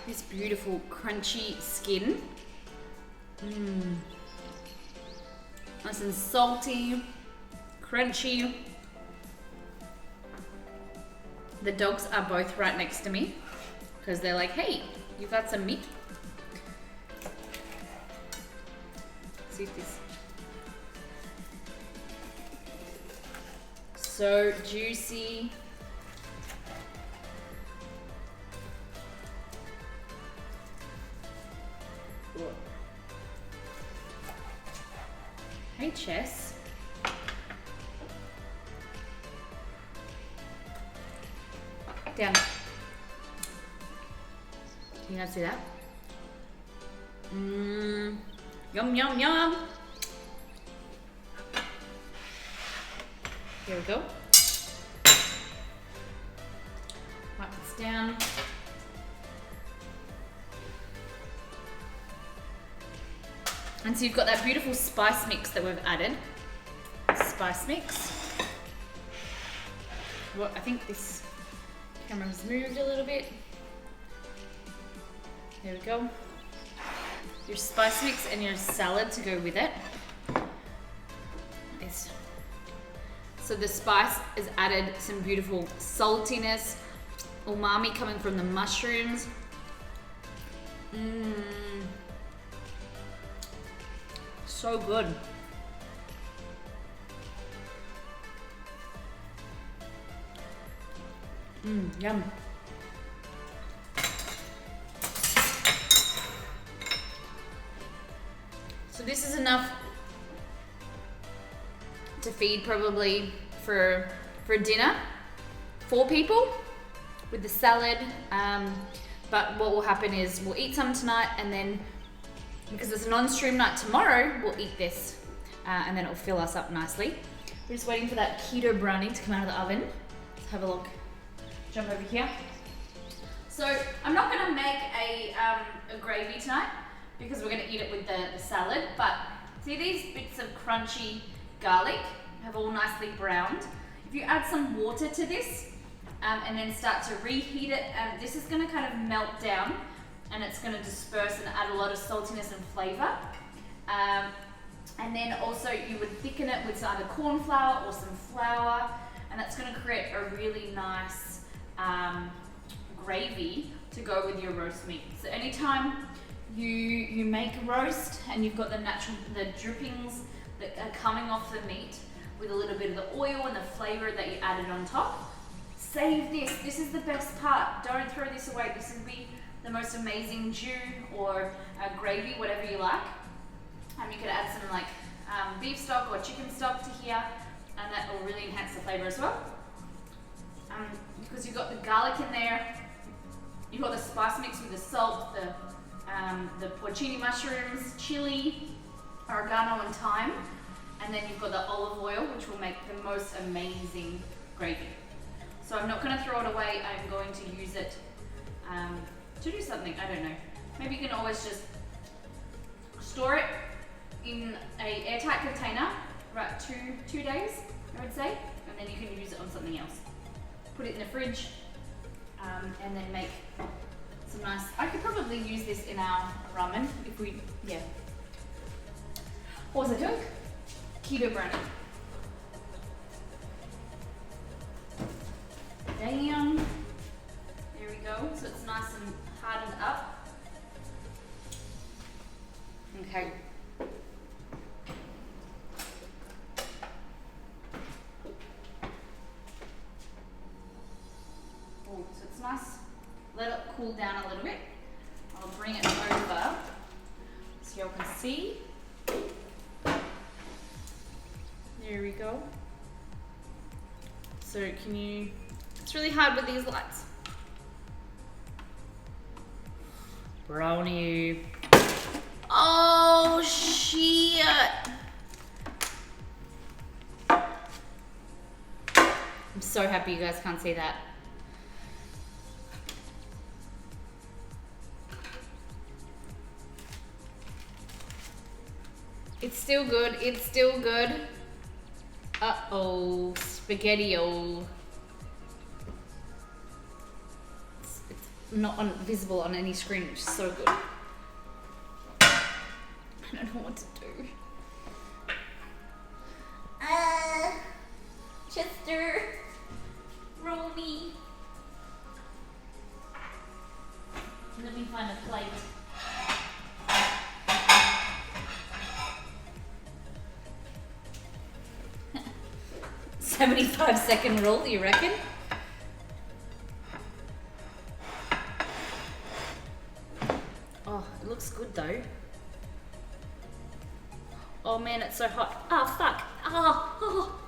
This beautiful crunchy skin. Nice and salty, crunchy. The dogs are both right next to me because they're like, hey, you got some meat? See this. So juicy. Whoa. Hey, Chess. Down. You guys see that? Yum, yum, yum. Here we go. Wipe this down. And so you've got that beautiful spice mix that we've added. Spice mix. Well, I think this camera's moved a little bit. There we go. Your spice mix and your salad to go with it. So the spice has added some beautiful saltiness, umami coming from the mushrooms. So good. Yum. So this is enough to feed probably for dinner, 4 people with the salad. But what will happen is we'll eat some tonight, and then because it's a non-stream night tomorrow, we'll eat this, and then it'll fill us up nicely. We're just waiting for that keto brownie to come out of the oven. Let's have a look. Jump over here. So I'm not going to make a gravy tonight because we're going to eat it with the salad. But see these bits of crunchy garlic have all nicely browned. If you add some water to this and then start to reheat it, this is going to kind of melt down, and it's going to disperse and add a lot of saltiness and flavor. And then also you would thicken it with either corn flour or some flour, and that's going to create a really nice gravy to go with your roast meat. So anytime you make a roast and you've got the drippings that are coming off the meat with a little bit of the oil and the flavor that you added on top, save this. This is the best part. Don't throw this away. This will be the most amazing jus or gravy, whatever you like. You could add some like beef stock or chicken stock to here, and that will really enhance the flavor as well. Because you've got the garlic in there, you've got the spice mix with the salt, the the porcini mushrooms, chili, oregano and thyme, and then you've got the olive oil, which will make the most amazing gravy. So I'm not going to throw it away, I'm going to use it to do something, I don't know. Maybe you can always just store it in a airtight container, right, two days, I would say, and then you can use it on something else. Put it in the fridge, and then make some nice, I could probably use this in our ramen if we, yeah. What was I doing? Keto brownie. Damn. There we go. So it's nice and hardened up. Okay. Oh, so it's nice. Let it cool down a little bit. I'll bring it over so y'all can see. There we go. So can you, it's really hard with these lights. Brownie. Oh shit. I'm so happy you guys can't see that. It's still good, it's still good. Uh-oh, spaghetti-o. It's not visible on any screen, which is so good. I don't know what to do. Chester, roll me. Let me find a plate. 75-second rule, you reckon? Oh, it looks good though. Oh man, it's so hot. Oh fuck. Oh.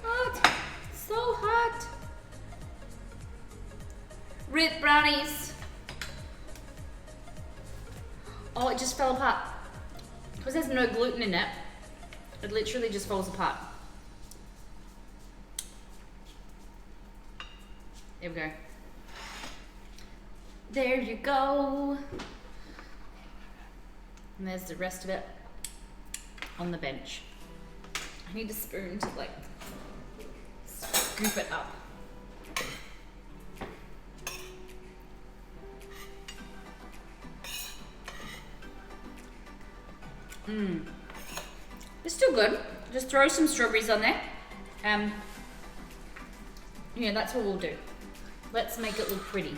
Hot. So hot. Rip brownies. Oh, it just fell apart. Because there's no gluten in it, it literally just falls apart. There we go. There you go. And there's the rest of it on the bench. I need a spoon to like scoop it up. It's still good. Just throw some strawberries on there. Yeah, that's what we'll do. Let's make it look pretty.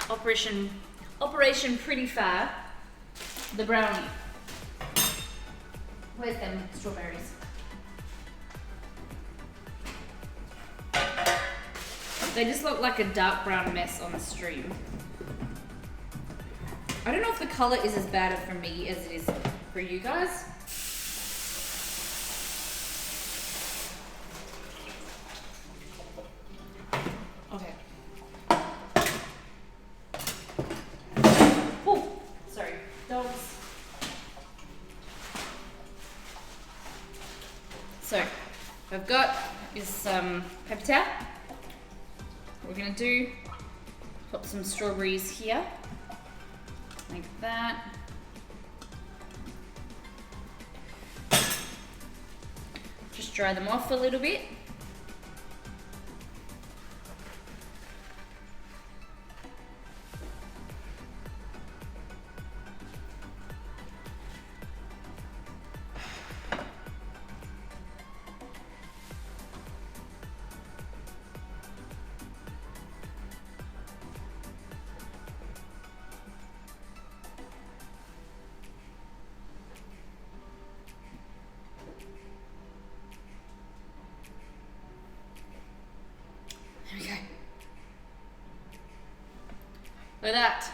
Operation Pretty Fair, the brownie. Where's them strawberries? They just look like a dark brown mess on the stream. I don't know if the color is as bad for me as it is for you guys. Okay. Oh, sorry, dogs. So, what I've got is some pepper towel. What we're gonna do, put some strawberries here, like that. Just dry them off a little bit. There we go. Look at that.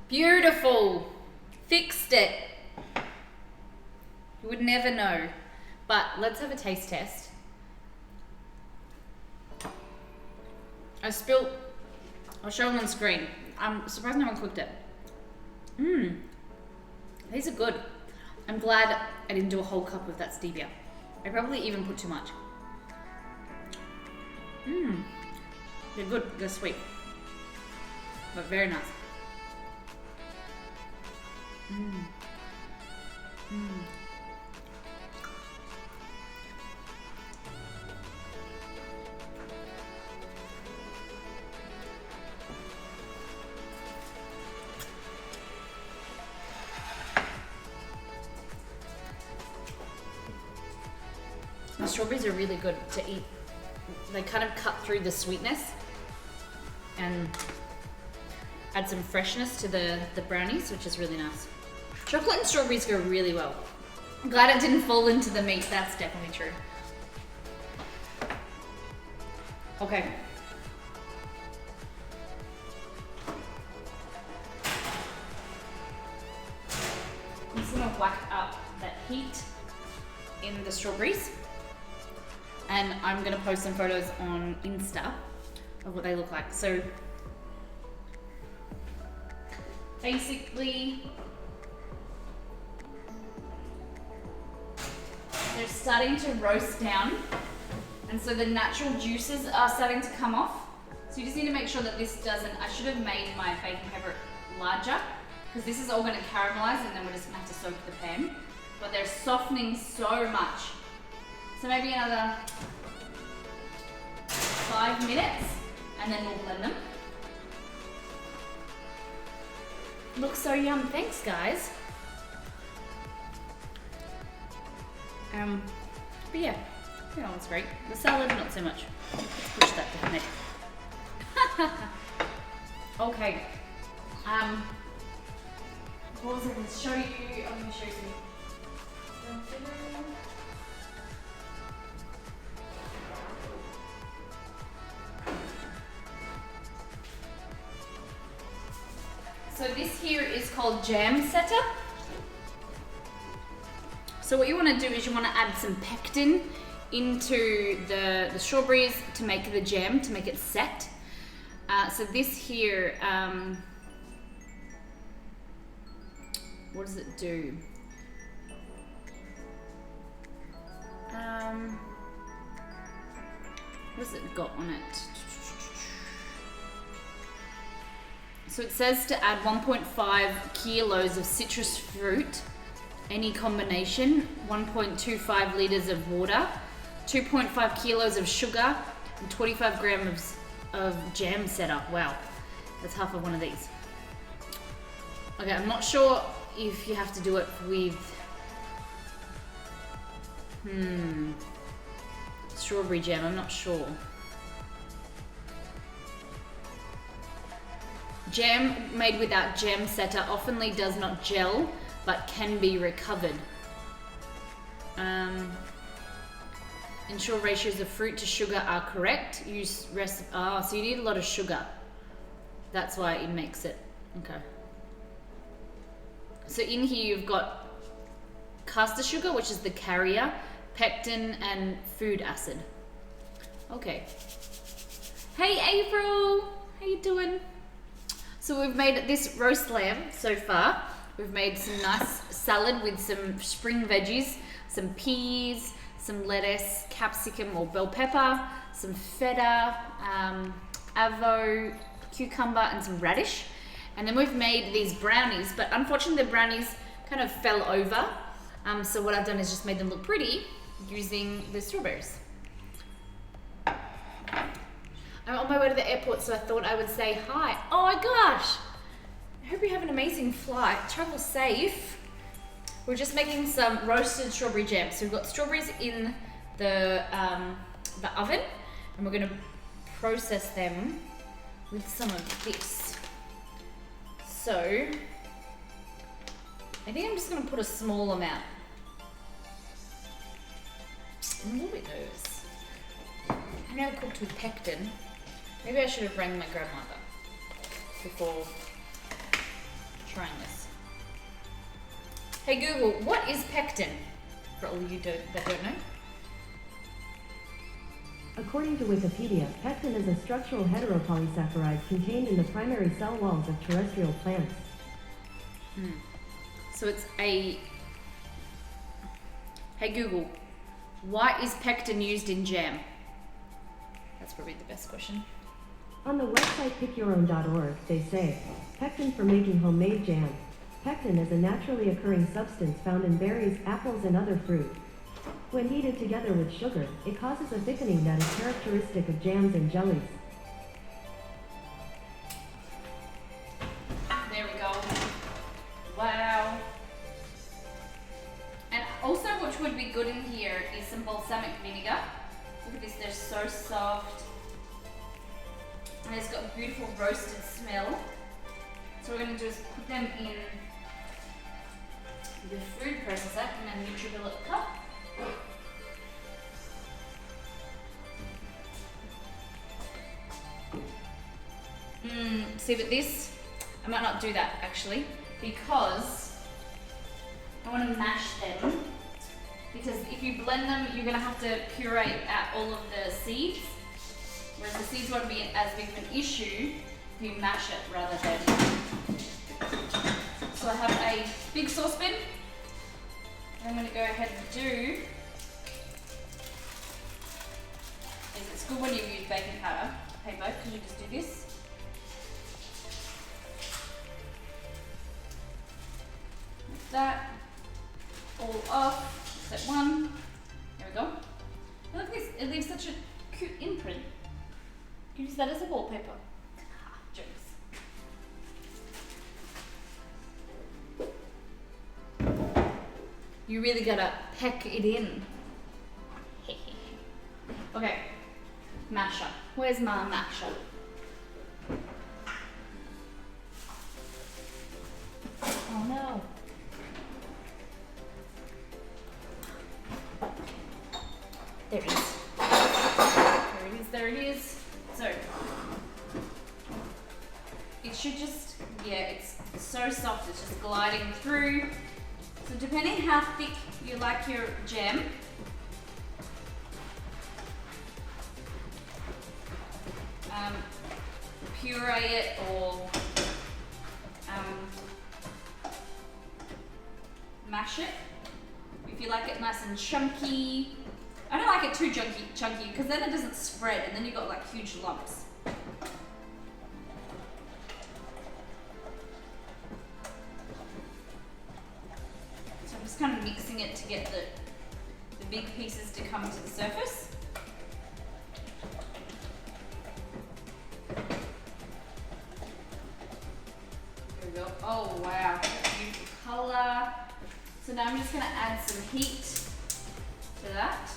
Beautiful. Fixed it. You would never know. But let's have a taste test. I'll show them on screen. I'm surprised no one cooked it. These are good. I'm glad I didn't do a whole cup of that stevia. I probably even put too much. They're good, they're sweet. But very nice. The strawberries are really good to eat. They kind of cut through the sweetness and add some freshness to the brownies, which is really nice. Chocolate and strawberries go really well. I'm glad it didn't fall into the meat, that's definitely true. Okay. I'm just gonna whack up that heat in the strawberries. And I'm gonna post some photos on Insta of what they look like. So basically, they're starting to roast down, and so the natural juices are starting to come off. So you just need to make sure that this doesn't, I should have made my baking paper larger, because this is all gonna caramelize and then we're just gonna have to soak the pan. But they're softening so much. So maybe another 5 minutes and then we'll blend them. Looks so yum, thanks guys. But yeah, that one's great. The salad, not so much. Let's push that down there. Okay. What was I going to show you? I'm going to show you some. So this here is called jam setter. So what you want to do is you want to add some pectin into the strawberries to make the jam, to make it set. So this here, what does it do? What has it got on it? So it says to add 1.5 kilos of citrus fruit, any combination, 1.25 liters of water, 2.5 kilos of sugar, and 25 grams of jam setter. Wow, that's half of one of these. Okay, I'm not sure if you have to do it with strawberry jam, I'm not sure. Jam made without jam setter oftenly does not gel, but can be recovered. Ensure ratios of fruit to sugar are correct. Use so you need a lot of sugar. That's why it makes it. Okay. So in here you've got caster sugar, which is the carrier, pectin, and food acid. Okay. Hey April, how you doing? So we've made this roast lamb so far. We've made some nice salad with some spring veggies, some peas, some lettuce, capsicum or bell pepper, some feta, avo, cucumber, and some radish. And then we've made these brownies, but unfortunately the brownies kind of fell over. So what I've done is just made them look pretty using the strawberries. I'm on my way to the airport, so I thought I would say hi. Oh my gosh! I hope you have an amazing flight. Travel safe. We're just making some roasted strawberry jam. So we've got strawberries in the oven, and we're gonna process them with some of this. So I think I'm just gonna put a small amount. I'm a little bit nervous. I never cooked with pectin. Maybe I should have rang my grandmother before trying this. Hey Google, what is pectin? For all of you that don't know. According to Wikipedia, pectin is a structural heteropolysaccharide contained in the primary cell walls of terrestrial plants. So it's a... Hey Google, why is pectin used in jam? That's probably the best question. On the website pickyourown.org, they say, pectin for making homemade jam. Pectin is a naturally occurring substance found in berries, apples, and other fruit. When heated together with sugar, it causes a thickening that is characteristic of jams and jellies. There we go. Wow. And also which would be good in here is some balsamic vinegar. Look at this, they're so soft. And it's got a beautiful roasted smell. So what we're going to do is put them in the food processor in a NutriBullet cup. See, but this, I might not do that actually, because I want to mash them. Because if you blend them, you're going to have to puree out all of the seeds. Whereas the seeds won't be as big of an issue if you mash it rather than. So I have a big saucepan. And I'm going to go ahead and do. It's good when you use baking powder paper because you just do this. Like that. All off. Step one. There we go. Look at this. It leaves such a cute imprint. You can use that as a wallpaper. Jokes. You really gotta peck it in. Okay, masher. Where's my masher? Oh no. There it is. There it is, there it is. So, it should just, yeah, it's so soft, it's just gliding through. So depending how thick you like your jam, puree it or mash it. If you like it nice and chunky, I don't like it too chunky because then it doesn't spread and then you've got like huge lumps. So I'm just kind of mixing it to get the big pieces to come to the surface. There we go. Oh wow, beautiful color. So now I'm just going to add some heat to that.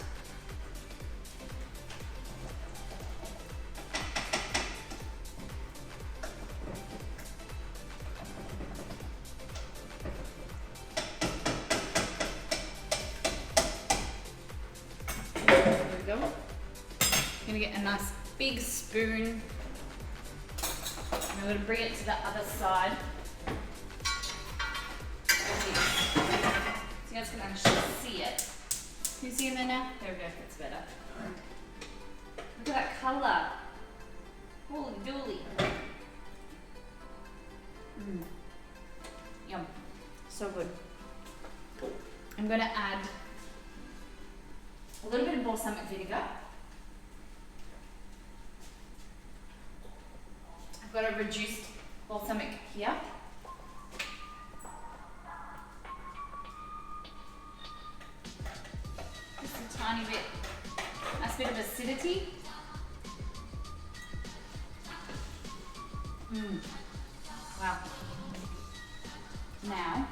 There we go. I'm going to get a nice big spoon. I'm going to bring it to the other side. So you guys can actually see it. Can you see it there now? There we go, that's better. Look at that colour. Holy dooly. Yum. So good. I'm going to add a little bit of balsamic vinegar. I've got a reduced balsamic here. Just a tiny bit, nice bit of acidity. Wow. Now,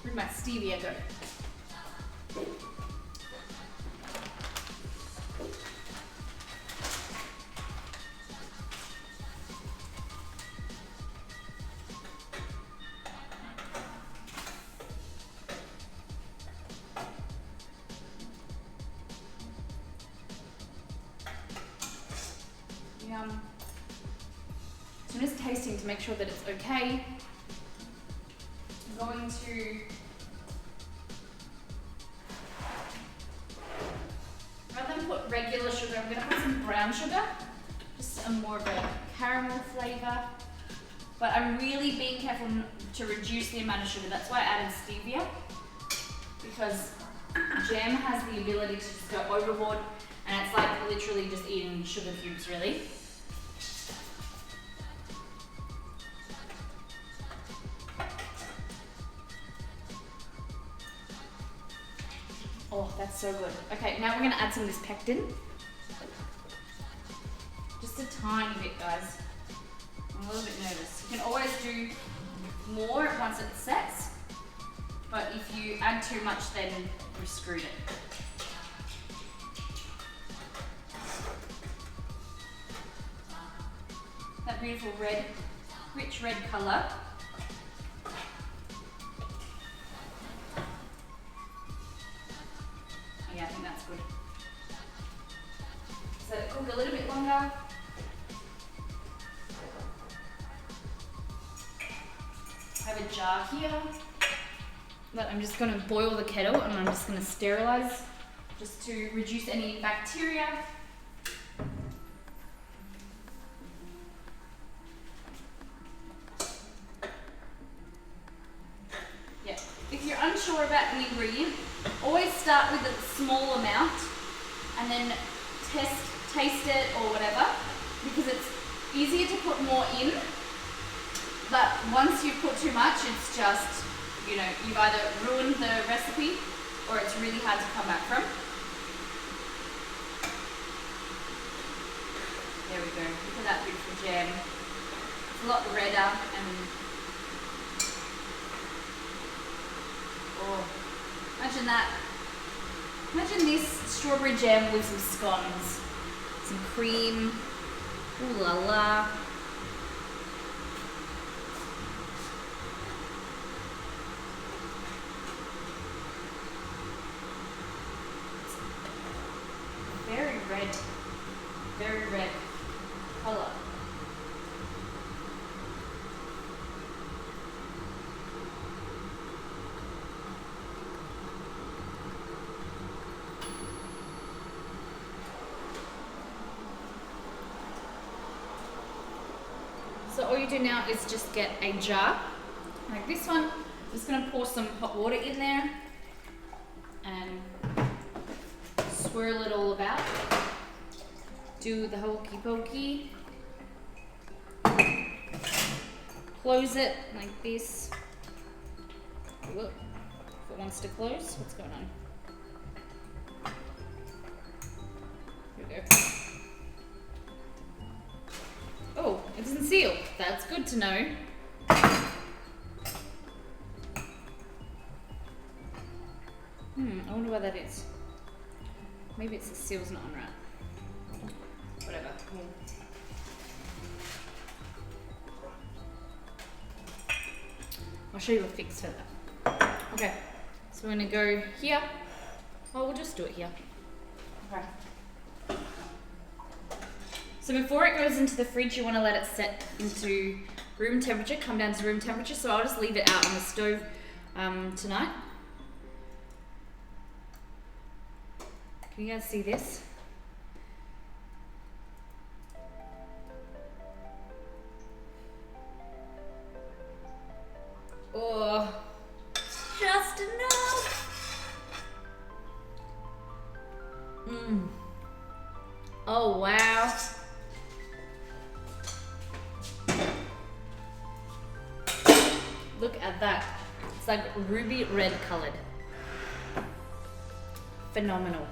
where'd my stevia go? So I'm just tasting to make sure that it's okay. I'm going to I'm gonna put some brown sugar, just a more of a caramel flavor. But I'm really being careful to reduce the amount of sugar. That's why I added stevia, because jam has the ability to just go overboard, and it's like literally just eating sugar cubes, really. Oh, that's so good. Okay, now we're gonna add some of this pectin. Just a tiny bit, guys. I'm a little bit nervous. You can always do more once it sets, but if you add too much, then you've screwed it. That beautiful red, rich red color. Yeah, I think that's good. So it cook a little bit longer. I have a jar here that I'm just going to boil the kettle, and I'm just going to sterilize just to reduce any bacteria. Yeah, if you're unsure about an ingredient, always start with a small amount and then taste it or whatever, because it's easier to put more in. But once you put too much, it's just, you know, you've either ruined the recipe or it's really hard to come back from. There we go. Look at that beautiful jam. It's a lot redder and oh, imagine that. Imagine this strawberry jam with some scones, some cream. Ooh la la. Very red color. So all you do now is just get a jar like this one. I'm just going to pour some hot water in there and swirl it all about. Do the hokey pokey. Close it like this. Look, if it wants to close, what's going on? Here we go. Oh, it doesn't seal. That's good to know. I wonder why that is. Maybe it's the seal's not on right. Whatever. I'll show you a fix for that. Okay, so we're gonna go here. Oh, we'll just do it here. Okay. So before it goes into the fridge, you want to let it set into room temperature, come down to room temperature. So I'll just leave it out on the stove tonight. Can you guys see this? Oh, just enough. Oh, wow. Look at that. It's like ruby red colored. Phenomenal.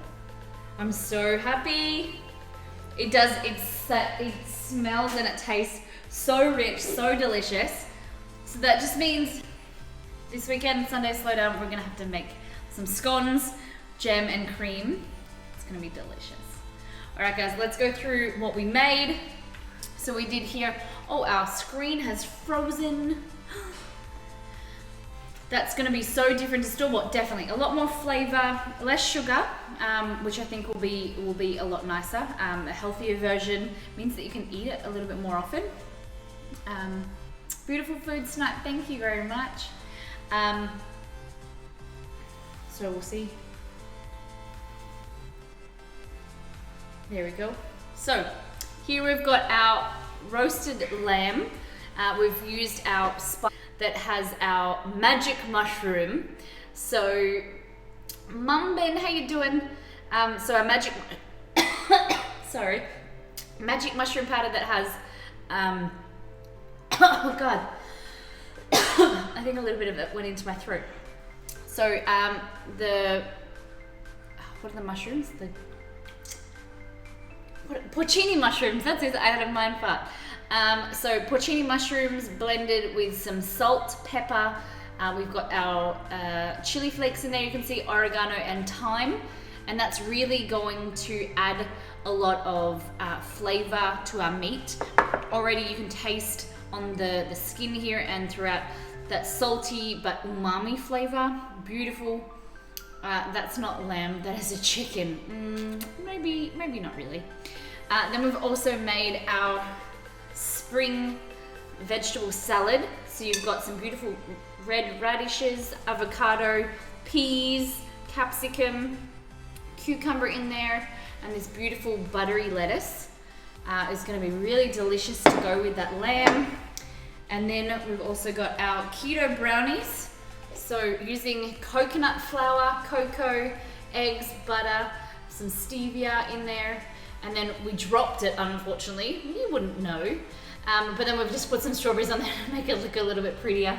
I'm so happy. It smells and it tastes so rich, so delicious. So that just means this weekend, Sunday Slowdown, we're gonna have to make some scones, jam and cream. It's gonna be delicious. All right guys, let's go through what we made. So we did here, oh, our screen has frozen. That's gonna be so different to store-bought, definitely. A lot more flavor, less sugar, which I think will be a lot nicer. A healthier version means that you can eat it a little bit more often. Beautiful food tonight, thank you very much. So we'll see. There we go. So here we've got our roasted lamb. We've used our spice that has our magic mushroom. So Mum Ben, how you doing? So our magic magic mushroom powder that has oh god, I think a little bit of it went into my throat. So the what are the mushrooms? Porcini mushrooms, that's it, I had a mind fart. So porcini mushrooms blended with some salt, pepper. We've got our chili flakes in there, you can see oregano and thyme. And that's really going to add a lot of flavor to our meat. Already you can taste on the skin here and throughout that salty but umami flavor. Beautiful. That's not lamb, that is a chicken. Maybe not really. Then we've also made our spring vegetable salad. So you've got some beautiful red radishes, avocado, peas, capsicum, cucumber in there, and this beautiful buttery lettuce. It's going to be really delicious to go with that lamb. And then we've also got our keto brownies. So using coconut flour, cocoa, eggs, butter, some stevia in there. And then we dropped it, unfortunately. You wouldn't know. But then we've just put some strawberries on there to make it look a little bit prettier.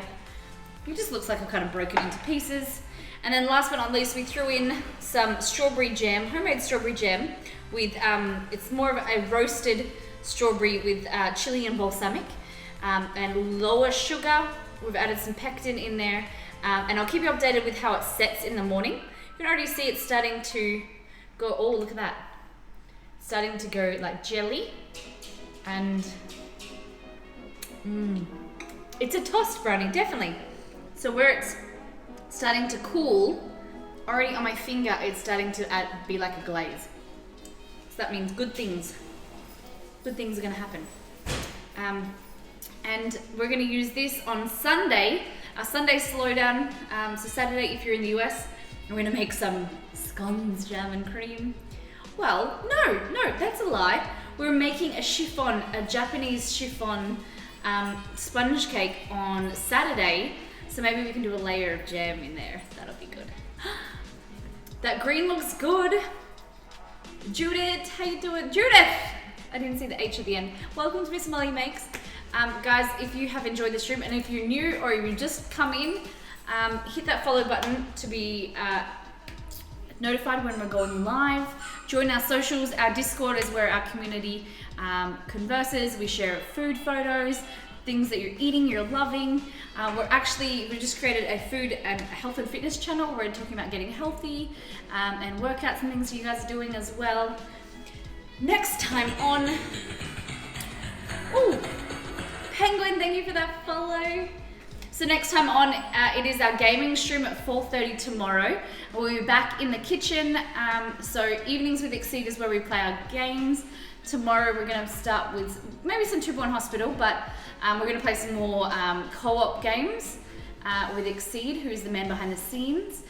It just looks like I've kind of broken it into pieces. And then last but not least, we threw in some strawberry jam, homemade strawberry jam with, it's more of a roasted strawberry with chili and balsamic and lower sugar. We've added some pectin in there, and I'll keep you updated with how it sets in the morning. You can already see it's starting to go, oh, look at that. Starting to go like jelly, and it's a tossed brownie, definitely. So where it's starting to cool, already on my finger, it's starting to be like a glaze. So that means good things are gonna happen. And we're gonna use this on Sunday, our Sunday slowdown. So Saturday, if you're in the US, we're gonna make some scones, jam and cream. Well, no, that's a lie. We're making a chiffon, a Japanese chiffon sponge cake on Saturday. So maybe we can do a layer of jam in there. That'll be good. That green looks good. Judith, how you doing? Judith! I didn't see the H at the end. Welcome to Miss Molly Makes. Guys, if you have enjoyed the stream and if you're new or you just come in, hit that follow button to be notified when we're going live. Join our socials. Our Discord is where our community converses. We share food photos, things that you're eating, you're loving. We just created a food and health and fitness channel. We're talking about getting healthy and workouts and things you guys are doing as well. Next time on, ooh, Penguin, thank you for that follow. So next time on, it is our gaming stream at 4:30 tomorrow. We'll be back in the kitchen. So evenings with Exceed is where we play our games. Tomorrow we're going to start with maybe some 2-Born Hospital, but we're going to play some more co-op games with Exceed, who's the man behind the scenes.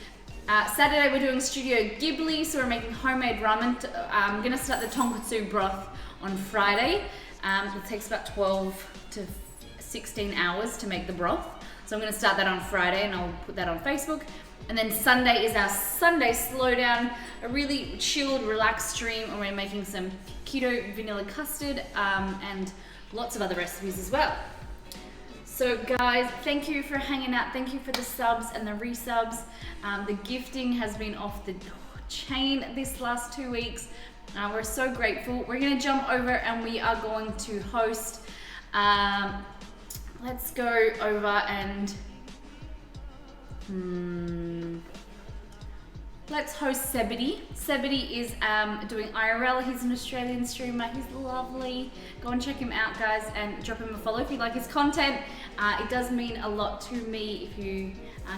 Saturday we're doing Studio Ghibli, so we're making homemade ramen. I'm going to start the tonkatsu broth on Friday. It takes about 12 to 16 hours to make the broth. So I'm going to start that on Friday and I'll put that on Facebook. And then Sunday is our Sunday slowdown, a really chilled, relaxed stream, and we're making some keto vanilla custard and lots of other recipes as well. So guys, thank you for hanging out. Thank you for the subs and the resubs. The gifting has been off the chain this last 2 weeks. We're so grateful. We're going to jump over and we are going to host. Let's go over and let's host Sebedy. Sebedy is doing IRL. He's an Australian streamer. He's lovely. Go and check him out, guys, and drop him a follow if you like his content. It does mean a lot to me if you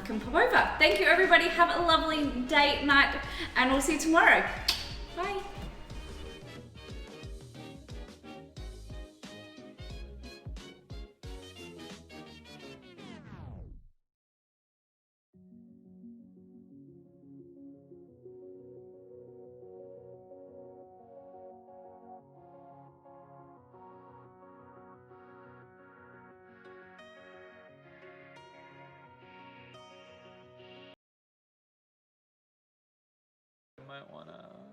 can pop over. Thank you, everybody. Have a lovely day, night, and we'll see you tomorrow. Bye. might wanna